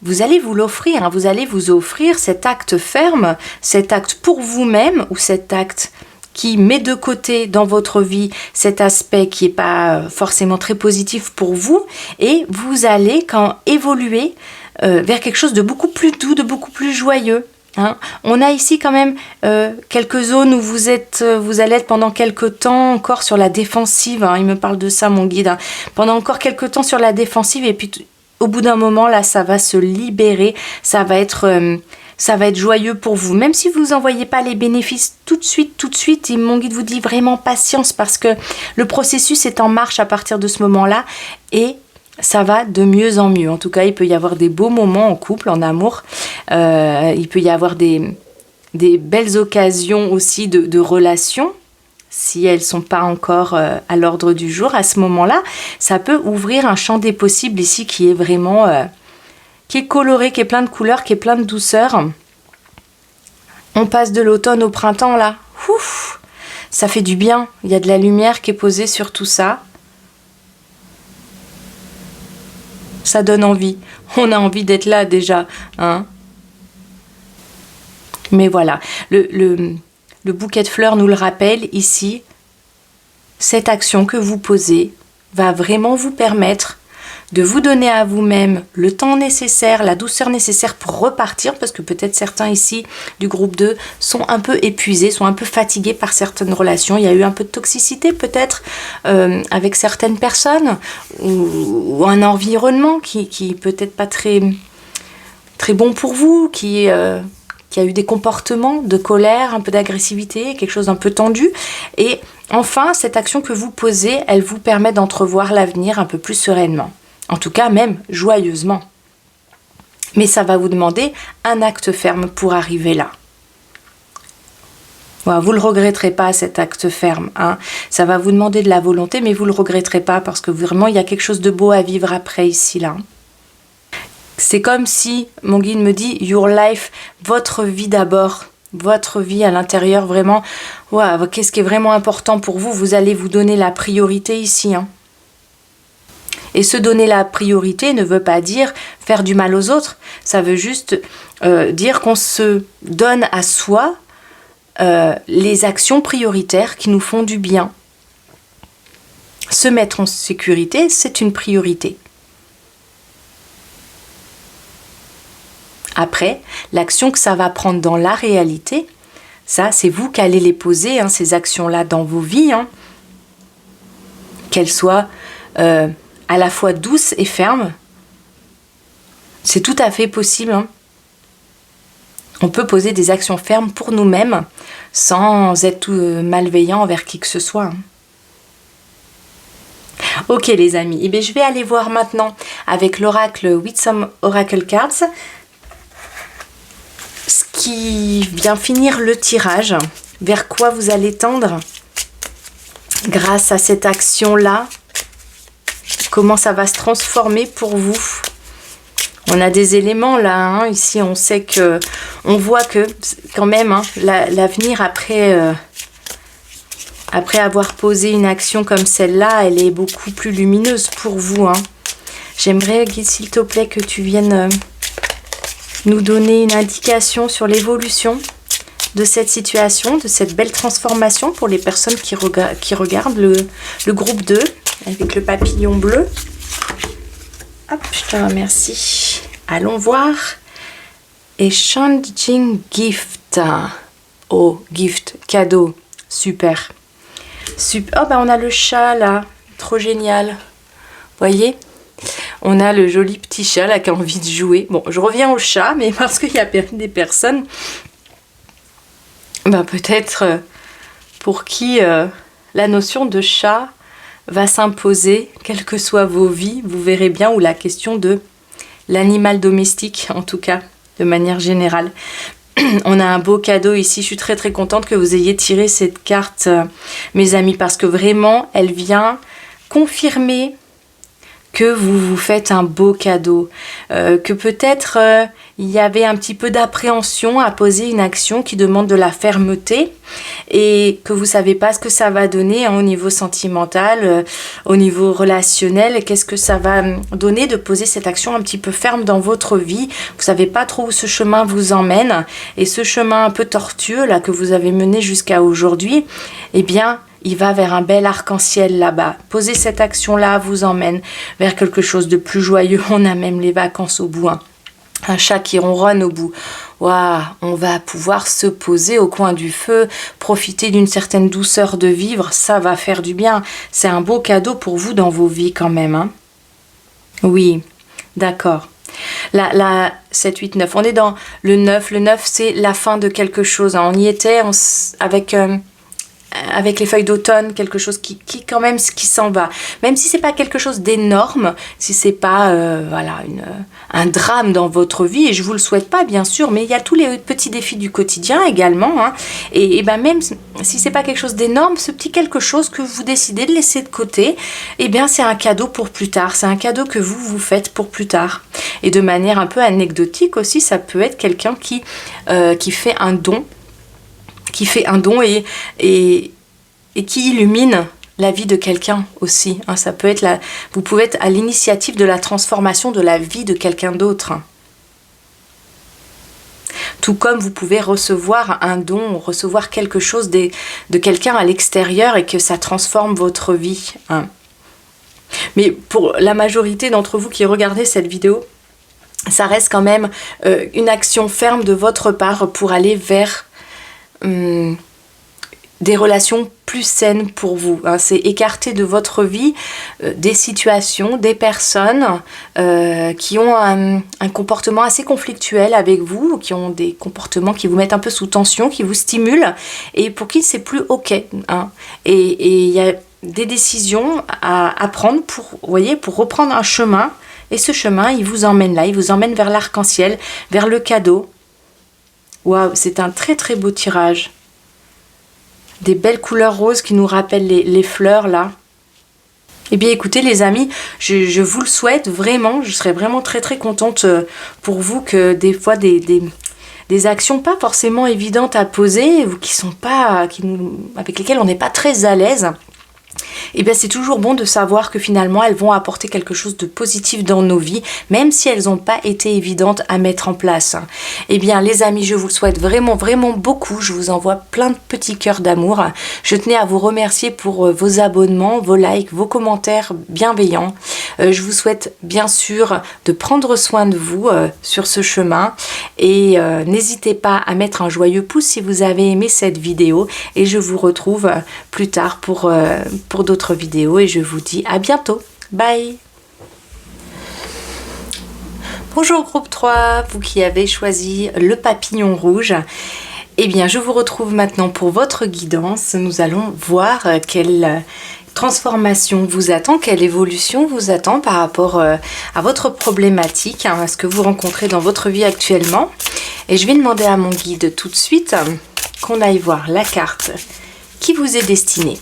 vous l'offrir, hein, vous allez vous offrir cet acte ferme, cet acte pour vous-même, ou cet acte qui met de côté dans votre vie cet aspect qui n'est pas forcément très positif pour vous, et vous allez évoluer vers quelque chose de beaucoup plus doux, de beaucoup plus joyeux. Hein. On a ici quand même quelques zones où vous allez être pendant quelques temps encore sur la défensive, hein. Il me parle de ça mon guide, hein. Pendant encore quelques temps sur la défensive, et puis au bout d'un moment là ça va se libérer, ça va être joyeux pour vous, même si vous n'en voyez pas les bénéfices tout de suite, et mon guide vous dit vraiment patience, parce que le processus est en marche à partir de ce moment là, et ça va de mieux en mieux. En tout cas, il peut y avoir des beaux moments en couple, en amour. Il peut y avoir des belles occasions aussi de relations, si elles ne sont pas encore à l'ordre du jour. À ce moment-là, ça peut ouvrir un champ des possibles ici qui est vraiment qui est coloré, qui est plein de couleurs, qui est plein de douceur. On passe de l'automne au printemps, là. Ouf, ça fait du bien. Il y a de la lumière qui est posée sur tout ça. Ça donne envie. On a envie d'être là déjà, hein. Mais voilà, le bouquet de fleurs nous le rappelle ici. Cette action que vous posez va vraiment vous permettre de vous donner à vous-même le temps nécessaire, la douceur nécessaire pour repartir, parce que peut-être certains ici du groupe 2 sont un peu épuisés, sont un peu fatigués par certaines relations. Il y a eu un peu de toxicité peut-être avec certaines personnes, ou un environnement qui peut-être pas très bon pour vous, qui a eu des comportements de colère, un peu d'agressivité, quelque chose d'un peu tendu. Et enfin, cette action que vous posez, elle vous permet d'entrevoir l'avenir un peu plus sereinement. En tout cas, même joyeusement. Mais ça va vous demander un acte ferme pour arriver là. Voilà, vous ne le regretterez pas, cet acte ferme. Hein. Ça va vous demander de la volonté, mais vous ne le regretterez pas, parce que vraiment, il y a quelque chose de beau à vivre après ici, là. C'est comme si, mon guide me dit, your life, votre vie d'abord, votre vie à l'intérieur, vraiment, wow, qu'est-ce qui est vraiment important pour vous, vous allez vous donner la priorité ici. Hein. Et se donner la priorité ne veut pas dire faire du mal aux autres, ça veut juste dire qu'on se donne à soi les actions prioritaires qui nous font du bien. Se mettre en sécurité, c'est une priorité. Après, l'action que ça va prendre dans la réalité, ça, c'est vous qui allez les poser, hein, ces actions-là dans vos vies, hein. Qu'elles soient à la fois douces et fermes. C'est tout à fait possible. Hein. On peut poser des actions fermes pour nous-mêmes sans être malveillant envers qui que ce soit. Hein. Ok les amis, eh bien, je vais aller voir maintenant avec l'oracle Wisdom Oracle Cards ce qui vient finir le tirage, vers quoi vous allez tendre grâce à cette action-là, comment ça va se transformer pour vous. On a des éléments là, hein. Ici on sait que, on voit que quand même hein, l'avenir après avoir posé une action comme celle-là, elle est beaucoup plus lumineuse pour vous. Hein. J'aimerais, guide, s'il te plaît, que tu viennes nous donner une indication sur l'évolution de cette situation, de cette belle transformation pour les personnes qui regardent le groupe 2 avec le papillon bleu. Hop, je te remercie. Allons voir. Exchanging gift. Oh, gift, cadeau. Super. Super. Oh, bah on a le chat là. Trop génial. Voyez? On a le joli petit chat là qui a envie de jouer. Bon, je reviens au chat, mais parce qu'il y a des personnes, bah peut-être pour qui la notion de chat va s'imposer, quelles que soient vos vies, vous verrez bien, ou la question de l'animal domestique, en tout cas, de manière générale. On a un beau cadeau ici, je suis très très contente que vous ayez tiré cette carte, mes amis, parce que vraiment, elle vient confirmer que vous vous faites un beau cadeau, que peut-être il y avait un petit peu d'appréhension à poser une action qui demande de la fermeté et que vous savez pas ce que ça va donner hein, au niveau sentimental, au niveau relationnel, qu'est-ce que ça va donner de poser cette action un petit peu ferme dans votre vie. Vous savez pas trop où ce chemin vous emmène et ce chemin un peu tortueux là que vous avez mené jusqu'à aujourd'hui, eh bien il va vers un bel arc-en-ciel là-bas. Poser cette action-là vous emmène vers quelque chose de plus joyeux. On a même les vacances au bout. Hein. Un chat qui ronronne au bout. Waouh, on va pouvoir se poser au coin du feu, profiter d'une certaine douceur de vivre. Ça va faire du bien. C'est un beau cadeau pour vous dans vos vies quand même. Hein. Oui, d'accord. La 7, 8, 9. On est dans le 9. Le 9, c'est la fin de quelque chose. Hein. On y était avec les feuilles d'automne, quelque chose qui quand même qui s'en va. Même si c'est pas quelque chose d'énorme, si c'est pas voilà un drame dans votre vie, et je vous le souhaite pas bien sûr, mais il y a tous les petits défis du quotidien également. Hein, et ben même si c'est pas quelque chose d'énorme, ce petit quelque chose que vous décidez de laisser de côté, eh bien c'est un cadeau pour plus tard. C'est un cadeau que vous faites pour plus tard. Et de manière un peu anecdotique aussi, ça peut être quelqu'un qui fait un don. Et qui illumine la vie de quelqu'un aussi. Hein, ça peut être vous pouvez être à l'initiative de la transformation de la vie de quelqu'un d'autre. Tout comme vous pouvez recevoir un don, recevoir quelque chose de quelqu'un à l'extérieur et que ça transforme votre vie. Hein. Mais pour la majorité d'entre vous qui regardez cette vidéo, ça reste quand même une action ferme de votre part pour aller vers des relations plus saines pour vous. Hein. C'est écarter de votre vie des situations, des personnes qui ont un comportement assez conflictuel avec vous, qui ont des comportements qui vous mettent un peu sous tension, qui vous stimulent, et pour qui c'est plus ok. Hein. Et il y a des décisions à prendre pour reprendre un chemin, et ce chemin, il vous emmène là, il vous emmène vers l'arc-en-ciel, vers le cadeau. Waouh, c'est un très très beau tirage. Des belles couleurs roses qui nous rappellent les fleurs là. Eh bien écoutez les amis, je vous le souhaite vraiment, je serais vraiment très très contente pour vous que des fois des actions pas forcément évidentes à poser, avec lesquelles on n'est pas très à l'aise, et bien c'est toujours bon de savoir que finalement elles vont apporter quelque chose de positif dans nos vies, même si elles n'ont pas été évidentes à mettre en place. Et bien les amis, je vous le souhaite vraiment vraiment beaucoup, je vous envoie plein de petits cœurs d'amour. Je tenais à vous remercier pour vos abonnements, vos likes, vos commentaires bienveillants. Je vous souhaite bien sûr de prendre soin de vous sur ce chemin, et n'hésitez pas à mettre un joyeux pouce si vous avez aimé cette vidéo, et je vous retrouve plus tard pour d'autres vidéos, et je vous dis à bientôt. Bye. Bonjour groupe 3, vous qui avez choisi le papillon rouge. Eh bien je vous retrouve maintenant pour votre guidance. Nous allons voir quelle transformation vous attend, quelle évolution vous attend par rapport à votre problématique, à ce que vous rencontrez dans votre vie actuellement. Et je vais demander à mon guide tout de suite qu'on aille voir la carte qui vous est destinée.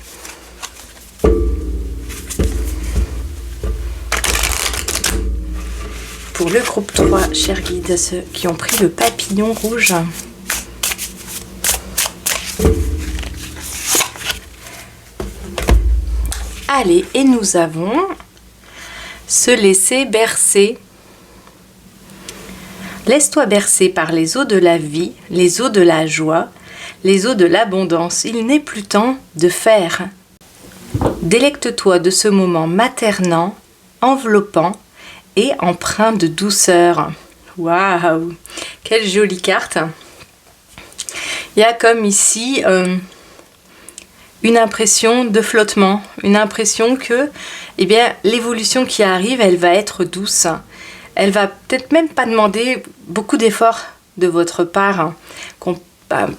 Pour pour le groupe 3, chers guides, ceux qui ont pris le papillon rouge. Allez, et nous avons se laisser bercer. Laisse-toi bercer par les eaux de la vie, les eaux de la joie, les eaux de l'abondance. Il n'est plus temps de faire. Délecte-toi de ce moment maternant, enveloppant et empreint de douceur. Waouh! Quelle jolie carte! Il y a comme ici une impression de flottement, une impression que eh bien, l'évolution qui arrive, elle va être douce. Elle va peut-être même pas demander beaucoup d'efforts de votre part.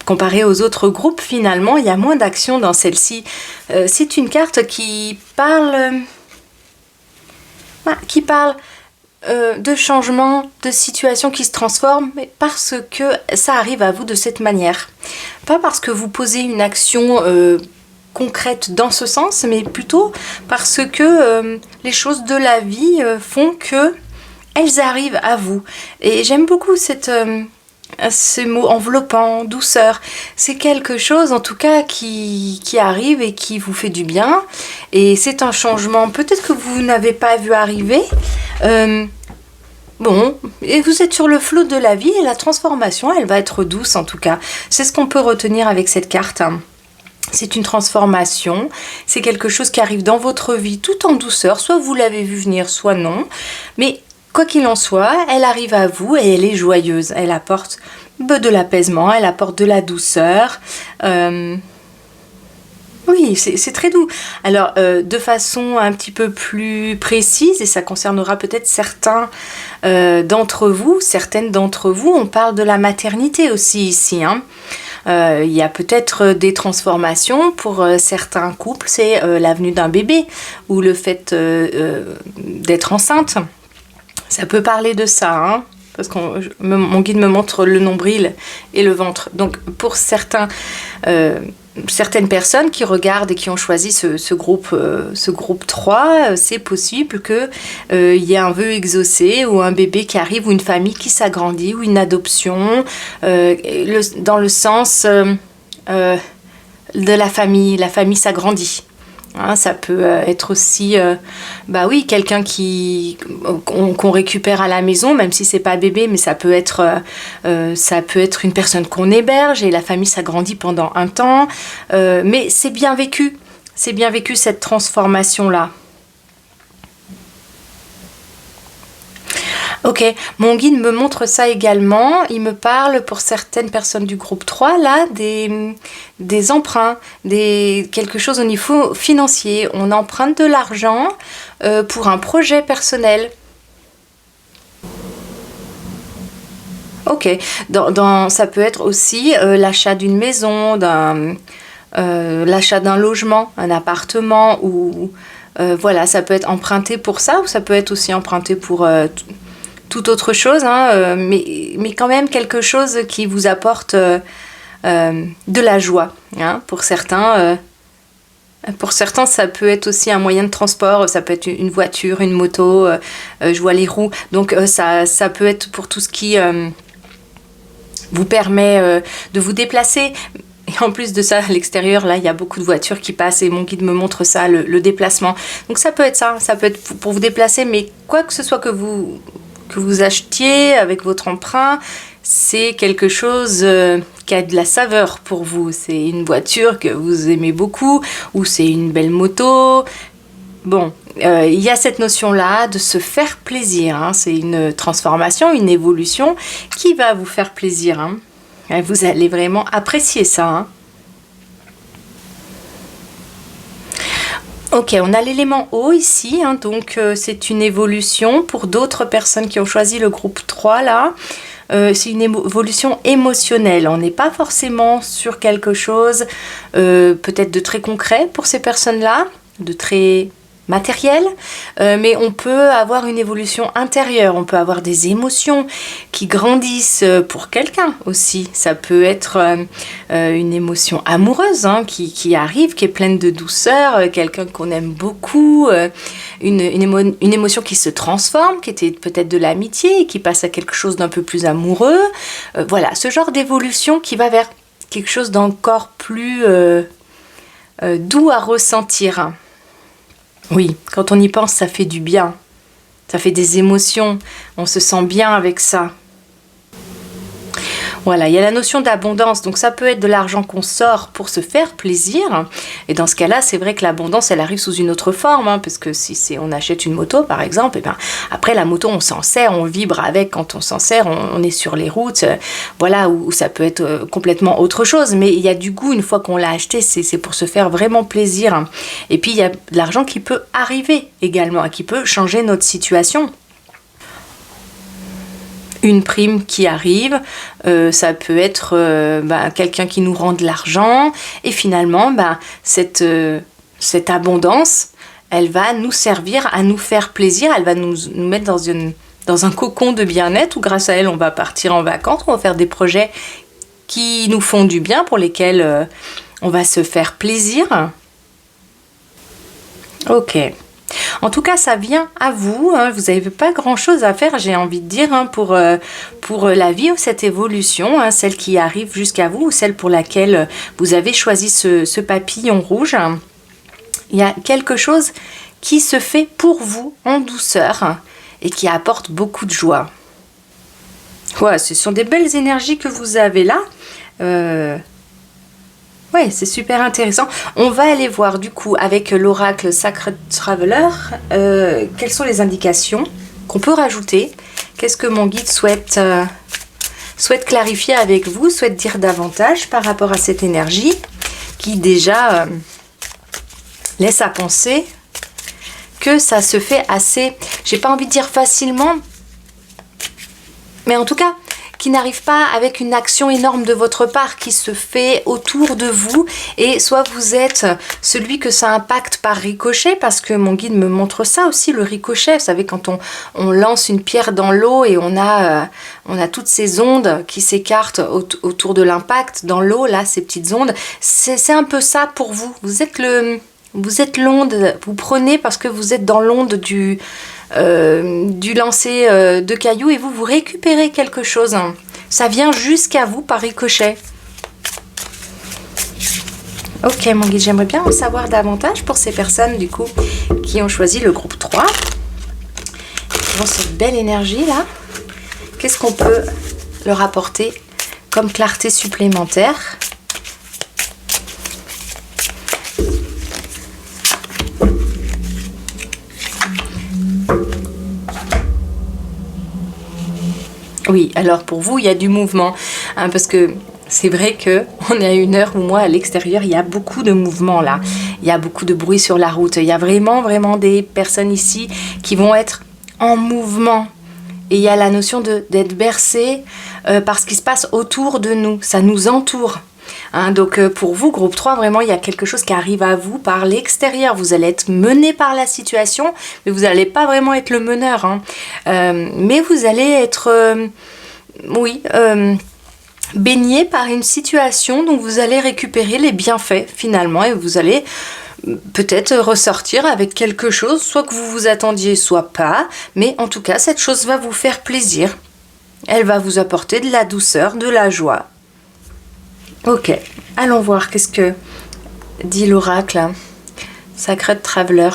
Comparé aux autres groupes, finalement, il y a moins d'action dans celle-ci. C'est une carte qui parle de changement, de situation qui se transforme, mais parce que ça arrive à vous de cette manière. Pas parce que vous posez une action concrète dans ce sens, mais plutôt parce que les choses de la vie font que elles arrivent à vous. Et j'aime beaucoup ce mot enveloppant, douceur. C'est quelque chose en tout cas qui arrive et qui vous fait du bien. Et c'est un changement peut-être que vous n'avez pas vu arriver. Bon, et vous êtes sur le flot de la vie et la transformation, elle va être douce en tout cas. C'est ce qu'on peut retenir avec cette carte. C'est une transformation, c'est quelque chose qui arrive dans votre vie tout en douceur. Soit vous l'avez vu venir, soit non. Mais quoi qu'il en soit, elle arrive à vous et elle est joyeuse. Elle apporte de l'apaisement, elle apporte de la douceur. Oui, c'est très doux. Alors, de façon un petit peu plus précise, et ça concernera peut-être certains d'entre vous, certaines d'entre vous, on parle de la maternité aussi ici, hein. Il y a peut-être des transformations pour certains couples, c'est la venue d'un bébé ou le fait d'être enceinte. Ça peut parler de ça, hein, parce que mon guide me montre le nombril et le ventre. Donc pour certaines personnes qui regardent et qui ont choisi ce groupe 3, c'est possible qu'il y ait un vœu exaucé ou un bébé qui arrive ou une famille qui s'agrandit ou une adoption dans le sens de la famille s'agrandit. Hein, ça peut être aussi quelqu'un qu'on récupère à la maison, même si c'est pas bébé, mais ça peut être une personne qu'on héberge et la famille s'agrandit pendant un temps, mais c'est bien vécu cette transformation là. Ok, mon guide me montre ça également. Il me parle pour certaines personnes du groupe 3, là, des emprunts, quelque chose au niveau financier. On emprunte de l'argent pour un projet personnel. Ok, ça peut être aussi l'achat d'une maison, l'achat d'un logement, un appartement, ou voilà, ça peut être emprunté pour ça, ou ça peut être aussi emprunté pour toute autre chose, hein, mais quand même quelque chose qui vous apporte de la joie. Hein. Pour certains, ça peut être aussi un moyen de transport, ça peut être une voiture, une moto, je vois les roues. Donc ça peut être pour tout ce qui vous permet de vous déplacer. Et en plus de ça, à l'extérieur, là, il y a beaucoup de voitures qui passent et mon guide me montre ça, le déplacement. Donc ça peut être ça peut être pour vous déplacer, mais quoi que ce soit que vous achetiez avec votre emprunt, c'est quelque chose qui a de la saveur pour vous. C'est une voiture que vous aimez beaucoup ou c'est une belle moto. Bon, il y a cette notion-là de se faire plaisir. Hein. C'est une transformation, une évolution qui va vous faire plaisir. Hein. Et vous allez vraiment apprécier ça. Hein. Ok, on a l'élément eau ici, hein, donc c'est une évolution pour d'autres personnes qui ont choisi le groupe 3 là. C'est une évolution émotionnelle, on n'est pas forcément sur quelque chose peut-être de très concret pour ces personnes-là, de très matériel, mais on peut avoir une évolution intérieure, on peut avoir des émotions qui grandissent pour quelqu'un aussi. Ça peut être une émotion amoureuse qui arrive, qui est pleine de douceur, quelqu'un qu'on aime beaucoup, une émotion qui se transforme, qui était peut-être de l'amitié et qui passe à quelque chose d'un peu plus amoureux. Voilà, ce genre d'évolution qui va vers quelque chose d'encore plus doux à ressentir. Oui, quand on y pense, ça fait du bien. Ça fait des émotions. On se sent bien avec ça. Voilà, il y a la notion d'abondance. Donc ça peut être de l'argent qu'on sort pour se faire plaisir. Et dans ce cas-là, c'est vrai que l'abondance, elle arrive sous une autre forme. Parce que si on achète une moto, par exemple, et bien, après la moto, on s'en sert, on vibre avec quand on s'en sert, on est sur les routes. Voilà, où ça peut être complètement autre chose. Mais il y a du goût, une fois qu'on l'a acheté, c'est pour se faire vraiment plaisir. Et puis, il y a de l'argent qui peut arriver également, qui peut changer notre situation. Une prime qui arrive, ça peut être quelqu'un qui nous rend de l'argent et finalement cette abondance, elle va nous servir à nous faire plaisir, elle va nous mettre dans un cocon de bien-être où grâce à elle on va partir en vacances, on va faire des projets qui nous font du bien, pour lesquels on va se faire plaisir. Ok. En tout cas, ça vient à vous. Vous n'avez pas grand-chose à faire, j'ai envie de dire, pour la vie, cette évolution, celle qui arrive jusqu'à vous, ou celle pour laquelle vous avez choisi ce papillon rouge. Il y a quelque chose qui se fait pour vous en douceur et qui apporte beaucoup de joie. Ouais, ce sont des belles énergies que vous avez là. Ouais, c'est super intéressant. On va aller voir du coup avec l'oracle Sacred Traveler quelles sont les indications qu'on peut rajouter. Qu'est-ce que mon guide souhaite clarifier avec vous, souhaite dire davantage par rapport à cette énergie qui déjà laisse à penser que ça se fait assez, j'ai pas envie de dire facilement, mais en tout cas qui n'arrive pas avec une action énorme de votre part qui se fait autour de vous, et soit vous êtes celui que ça impacte par ricochet, parce que mon guide me montre ça aussi, le ricochet. Vous savez, quand on lance une pierre dans l'eau et on a toutes ces ondes qui s'écartent autour de l'impact dans l'eau, là, ces petites ondes, c'est un peu ça pour vous. Vous êtes l'onde, vous prenez parce que vous êtes dans l'onde du lancer de cailloux et vous récupérez quelque chose. Ça vient jusqu'à vous par ricochet. Ok, mon guide, j'aimerais bien en savoir davantage pour ces personnes du coup qui ont choisi le groupe 3. Qui ont cette belle énergie là. Qu'est-ce qu'on peut leur apporter comme clarté supplémentaire ? Oui, alors pour vous, il y a du mouvement, parce que c'est vrai qu'on est à 1 heure ou moins à l'extérieur, il y a beaucoup de mouvement là, il y a beaucoup de bruit sur la route, il y a vraiment des personnes ici qui vont être en mouvement. Et il y a la notion d'être bercé par ce qui se passe autour de nous, ça nous entoure. Donc pour vous, groupe 3, vraiment, il y a quelque chose qui arrive à vous par l'extérieur. Vous allez être mené par la situation, mais vous n'allez pas vraiment être le meneur. Mais vous allez être, baigné par une situation dont vous allez récupérer les bienfaits finalement. Et vous allez peut-être ressortir avec quelque chose, soit que vous vous attendiez, soit pas. Mais en tout cas, cette chose va vous faire plaisir. Elle va vous apporter de la douceur, de la joie. Ok, allons voir qu'est-ce que dit l'oracle Sacred Traveler.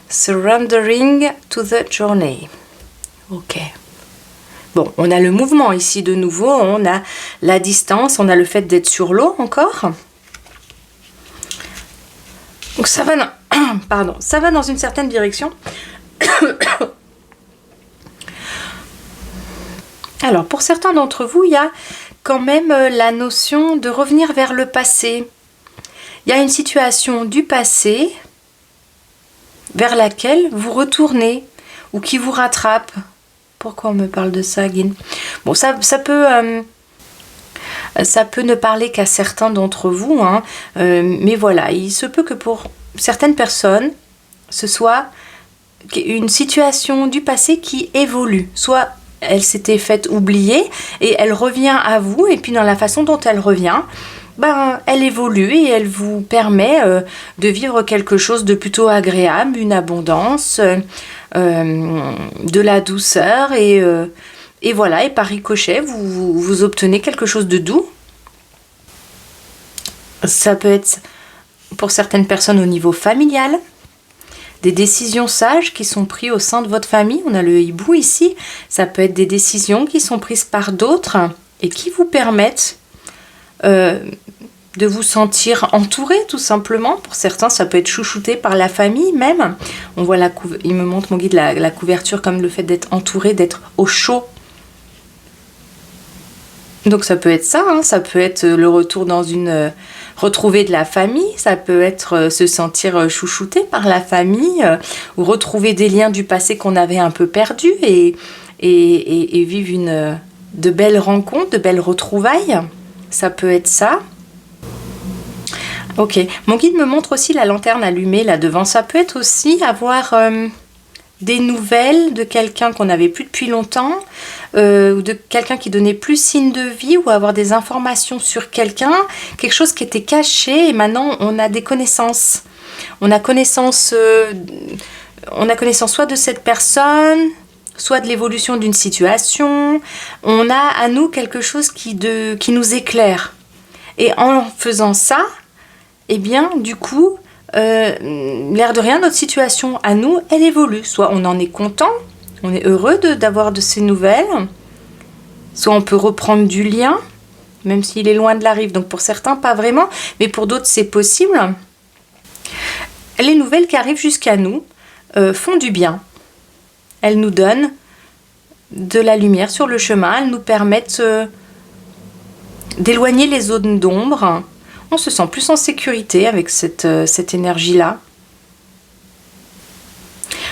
Surrendering to the journey. Ok. Bon, on a le mouvement ici de nouveau, on a la distance, on a le fait d'être sur l'eau encore. Donc ça va ça va dans une certaine direction. Alors, pour certains d'entre vous, il y a quand même la notion de revenir vers le passé. Il y a une situation du passé vers laquelle vous retournez ou qui vous rattrape. Pourquoi on me parle de ça, Guine ? Bon, ça peut ne parler qu'à certains d'entre vous, mais voilà, il se peut que pour certaines personnes, ce soit une situation du passé qui évolue. Soit elle s'était faite oublier et elle revient à vous, et puis dans la façon dont elle revient, elle évolue et elle vous permet de vivre quelque chose de plutôt agréable, une abondance, de la douceur, et voilà, et par ricochet, vous obtenez quelque chose de doux. Ça peut être pour certaines personnes au niveau familial, des décisions sages qui sont prises au sein de votre famille. On a le hibou ici. Ça peut être des décisions qui sont prises par d'autres et qui vous permettent de vous sentir entouré, tout simplement. Pour certains, ça peut être chouchouté par la famille même. On voit il me montre mon guide la couverture comme le fait d'être entouré, d'être au chaud. Donc ça peut être ça, hein. Ça peut être le retour dans retrouver de la famille, ça peut être se sentir chouchouté par la famille, ou retrouver des liens du passé qu'on avait un peu perdus et vivre de belles rencontres, de belles retrouvailles. Ça peut être ça. Ok, mon guide me montre aussi la lanterne allumée là devant. Ça peut être aussi avoir des nouvelles de quelqu'un qu'on n'avait plus depuis longtemps, ou de quelqu'un qui donnait plus signe de vie, ou avoir des informations sur quelqu'un, quelque chose qui était caché, et maintenant on a des connaissances. On a connaissance soit de cette personne, soit de l'évolution d'une situation. On a à nous quelque chose qui nous éclaire. Et en faisant ça, eh bien, du coup, l'air de rien, notre situation à nous, elle évolue. Soit on en est content, on est heureux d'avoir de ces nouvelles, soit on peut reprendre du lien, même s'il est loin de la rive. Donc pour certains, pas vraiment, mais pour d'autres, c'est possible. Les nouvelles qui arrivent jusqu'à nous font du bien. Elles nous donnent de la lumière sur le chemin, elles nous permettent d'éloigner les zones d'ombre. On se sent plus en sécurité avec cette énergie-là.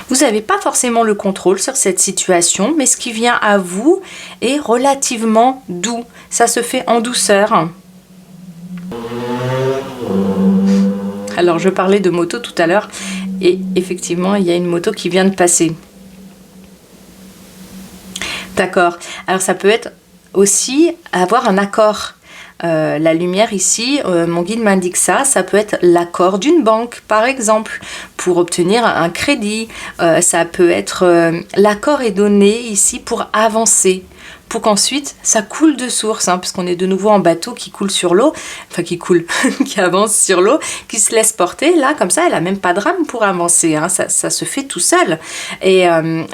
Vous n'avez pas forcément le contrôle sur cette situation, mais ce qui vient à vous est relativement doux. Ça se fait en douceur. Alors, je parlais de moto tout à l'heure, et effectivement, il y a une moto qui vient de passer. D'accord. Alors, ça peut être aussi avoir un accord. La lumière ici, mon guide m'indique ça peut être l'accord d'une banque par exemple pour obtenir un crédit, ça peut être l'accord est donné ici pour avancer, pour qu'ensuite ça coule de source, hein, parce qu'on est de nouveau en bateau qui coule sur l'eau, enfin qui coule, qui avance sur l'eau, qui se laisse porter, là comme ça elle a même pas de rame pour avancer, hein, ça se fait tout seul, et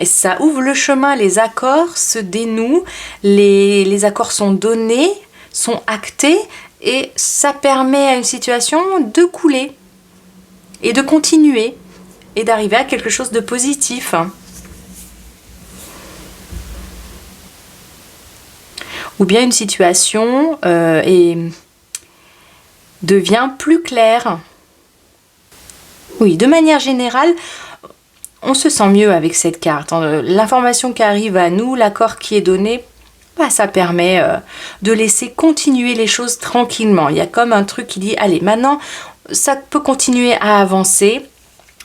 ça ouvre le chemin, les accords se dénouent, les accords sont donnés, sont actés, et ça permet à une situation de couler et de continuer et d'arriver à quelque chose de positif. Ou bien une situation devient plus claire. Oui, de manière générale, on se sent mieux avec cette carte. L'information qui arrive à nous, l'accord qui est donné, ça permet de laisser continuer les choses tranquillement. Il y a comme un truc qui dit, allez, maintenant, ça peut continuer à avancer,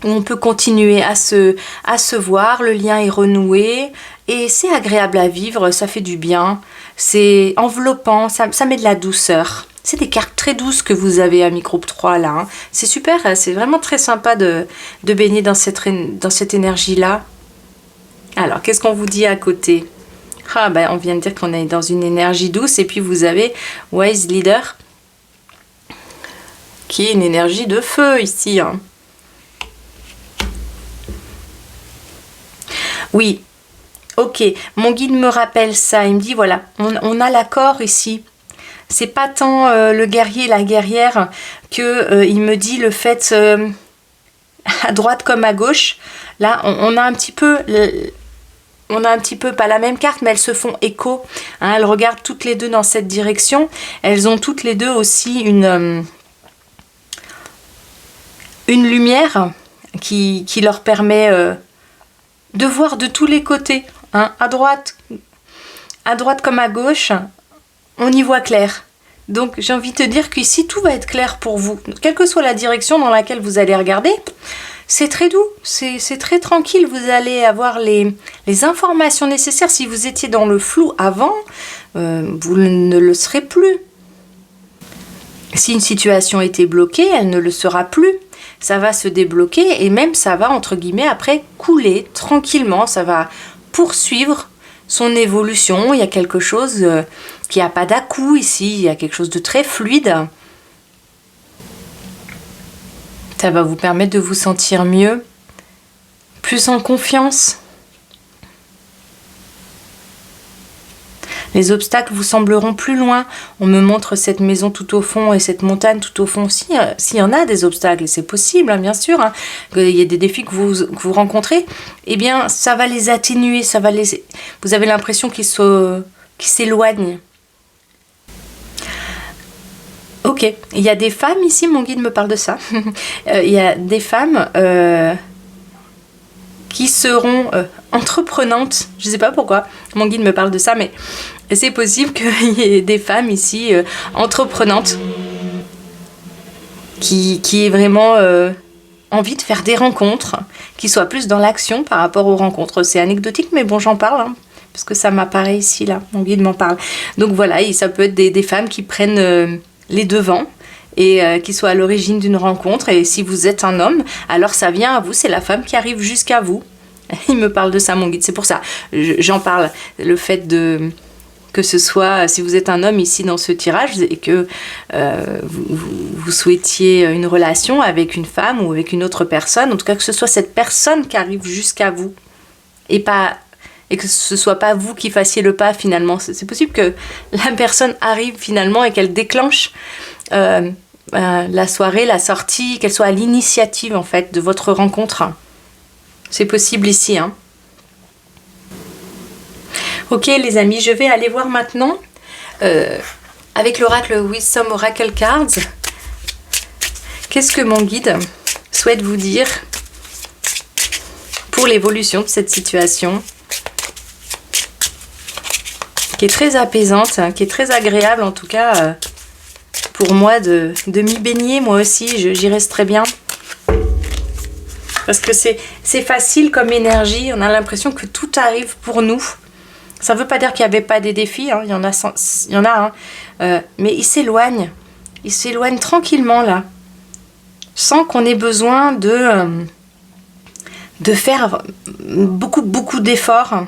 on peut continuer à se voir, le lien est renoué, et c'est agréable à vivre, ça fait du bien, c'est enveloppant, ça met de la douceur. C'est des cartes très douces que vous avez à Microbe 3 là, hein. C'est super, c'est vraiment très sympa de baigner dans cette énergie-là. Alors, qu'est-ce qu'on vous dit à côté ? On vient de dire qu'on est dans une énergie douce, et puis vous avez Wise Leader qui est une énergie de feu ici, hein. Oui, ok, mon guide me rappelle ça, il me dit voilà, on a l'accord ici. C'est pas tant le guerrier et la guerrière que il me dit le fait à droite comme à gauche. Là, on a un petit peu... On a un petit peu, pas la même carte, mais elles se font écho. Hein, elles regardent toutes les deux dans cette direction. Elles ont toutes les deux aussi une lumière qui leur permet de voir de tous les côtés. Hein, à droite comme à gauche, on y voit clair. Donc j'ai envie de te dire qu'ici, tout va être clair pour vous. Quelle que soit la direction dans laquelle vous allez regarder, c'est très doux, c'est très tranquille. Vous allez avoir les informations nécessaires. Si vous étiez dans le flou avant, vous ne le serez plus. Si une situation était bloquée, elle ne le sera plus. Ça va se débloquer et même ça va, entre guillemets, après couler tranquillement. Ça va poursuivre son évolution. Il y a quelque chose qui n'a pas d'à-coup ici. Il y a quelque chose de très fluide. Ça va vous permettre de vous sentir mieux, plus en confiance. Les obstacles vous sembleront plus loin. On me montre cette maison tout au fond et cette montagne tout au fond. S'il y en a des obstacles, et c'est possible, hein, bien sûr, hein, qu'il y ait des défis que vous rencontrez, eh bien, ça va les atténuer, vous avez l'impression qu'ils s'éloignent. Ok, il y a des femmes ici, mon guide me parle de ça. Il y a des femmes qui seront entreprenantes. Je ne sais pas pourquoi mon guide me parle de ça, mais c'est possible qu'il y ait des femmes ici entreprenantes qui aient vraiment envie de faire des rencontres, qui soient plus dans l'action par rapport aux rencontres. C'est anecdotique, mais bon, j'en parle, hein, parce que ça m'apparaît ici, là. Mon guide m'en parle. Donc voilà, et ça peut être des femmes qui prennent les devants et qui soient à l'origine d'une rencontre. Et si vous êtes un homme, alors ça vient à vous, c'est la femme qui arrive jusqu'à vous. Il me parle de ça, mon guide, c'est pour ça. J'en parle, le fait que ce soit, si vous êtes un homme ici dans ce tirage et que vous souhaitiez une relation avec une femme ou avec une autre personne, en tout cas que ce soit cette personne qui arrive jusqu'à vous et que ce soit pas vous qui fassiez le pas finalement. C'est possible que la personne arrive finalement et qu'elle déclenche la soirée, la sortie, qu'elle soit à l'initiative en fait de votre rencontre. C'est possible ici, hein. Ok les amis, je vais aller voir maintenant avec l'oracle Wisdom Oracle Cards. Qu'est-ce que mon guide souhaite vous dire pour l'évolution de cette situation qui est très apaisante, qui est très agréable en tout cas pour moi de m'y baigner. Moi aussi, j'y reste très bien. Parce que c'est facile comme énergie, on a l'impression que tout arrive pour nous. Ça ne veut pas dire qu'il n'y avait pas des défis, hein. Il y en a hein. Mais ils s'éloignent tranquillement là, sans qu'on ait besoin de faire beaucoup d'efforts.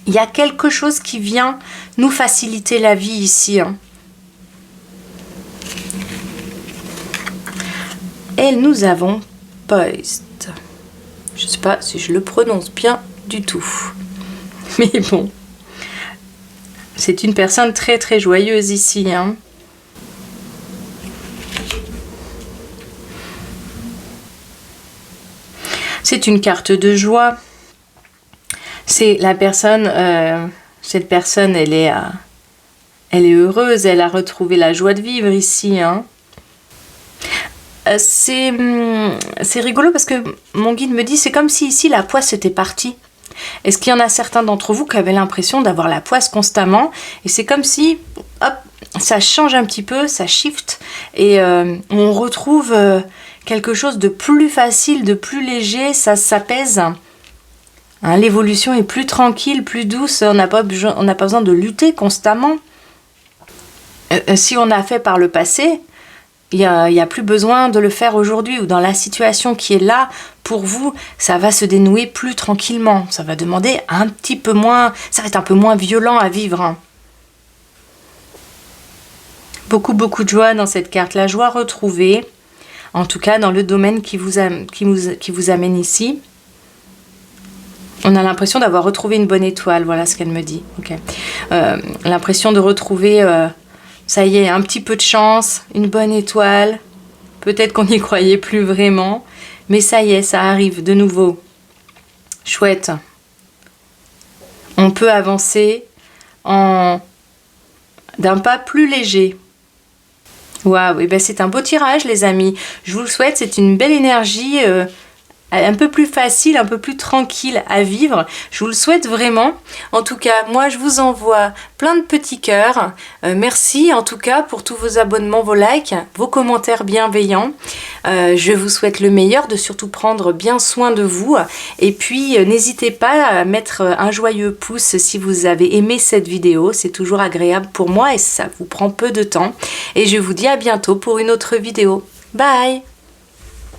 Il y a quelque chose qui vient nous faciliter la vie ici, hein. Et nous avons Poised. Je ne sais pas si je le prononce bien du tout. Mais bon. C'est une personne très très joyeuse ici, hein. C'est une carte de joie. C'est la personne, cette personne, elle est heureuse, elle a retrouvé la joie de vivre ici, hein. C'est rigolo parce que mon guide me dit c'est comme si ici la poisse était partie. Est-ce qu'il y en a certains d'entre vous qui avaient l'impression d'avoir la poisse constamment et c'est comme si hop, ça change un petit peu, ça shift et on retrouve quelque chose de plus facile, de plus léger, ça s'apaise. Hein, l'évolution est plus tranquille, plus douce, on n'a pas besoin de lutter constamment. Si on a fait par le passé, il n'y a plus besoin de le faire aujourd'hui ou dans la situation qui est là pour vous, ça va se dénouer plus tranquillement. Ça va demander un petit peu moins, ça va être un peu moins violent à vivre, hein. Beaucoup de joie dans cette carte, la joie retrouvée, en tout cas dans le domaine qui vous amène ici. On a l'impression d'avoir retrouvé une bonne étoile, voilà ce qu'elle me dit. Okay. L'impression de retrouver... ça y est, un petit peu de chance, une bonne étoile. Peut-être qu'on n'y croyait plus vraiment. Mais ça y est, ça arrive de nouveau. Chouette. On peut avancer d'un pas plus léger. Waouh, et ben c'est un beau tirage les amis. Je vous le souhaite, c'est une belle énergie un peu plus facile, un peu plus tranquille à vivre. Je vous le souhaite vraiment. En tout cas, moi je vous envoie plein de petits cœurs. Merci en tout cas pour tous vos abonnements, vos likes, vos commentaires bienveillants. Je vous souhaite le meilleur, de surtout prendre bien soin de vous. Et puis n'hésitez pas à mettre un joyeux pouce si vous avez aimé cette vidéo. C'est toujours agréable pour moi et ça vous prend peu de temps. Et je vous dis à bientôt pour une autre vidéo. Bye!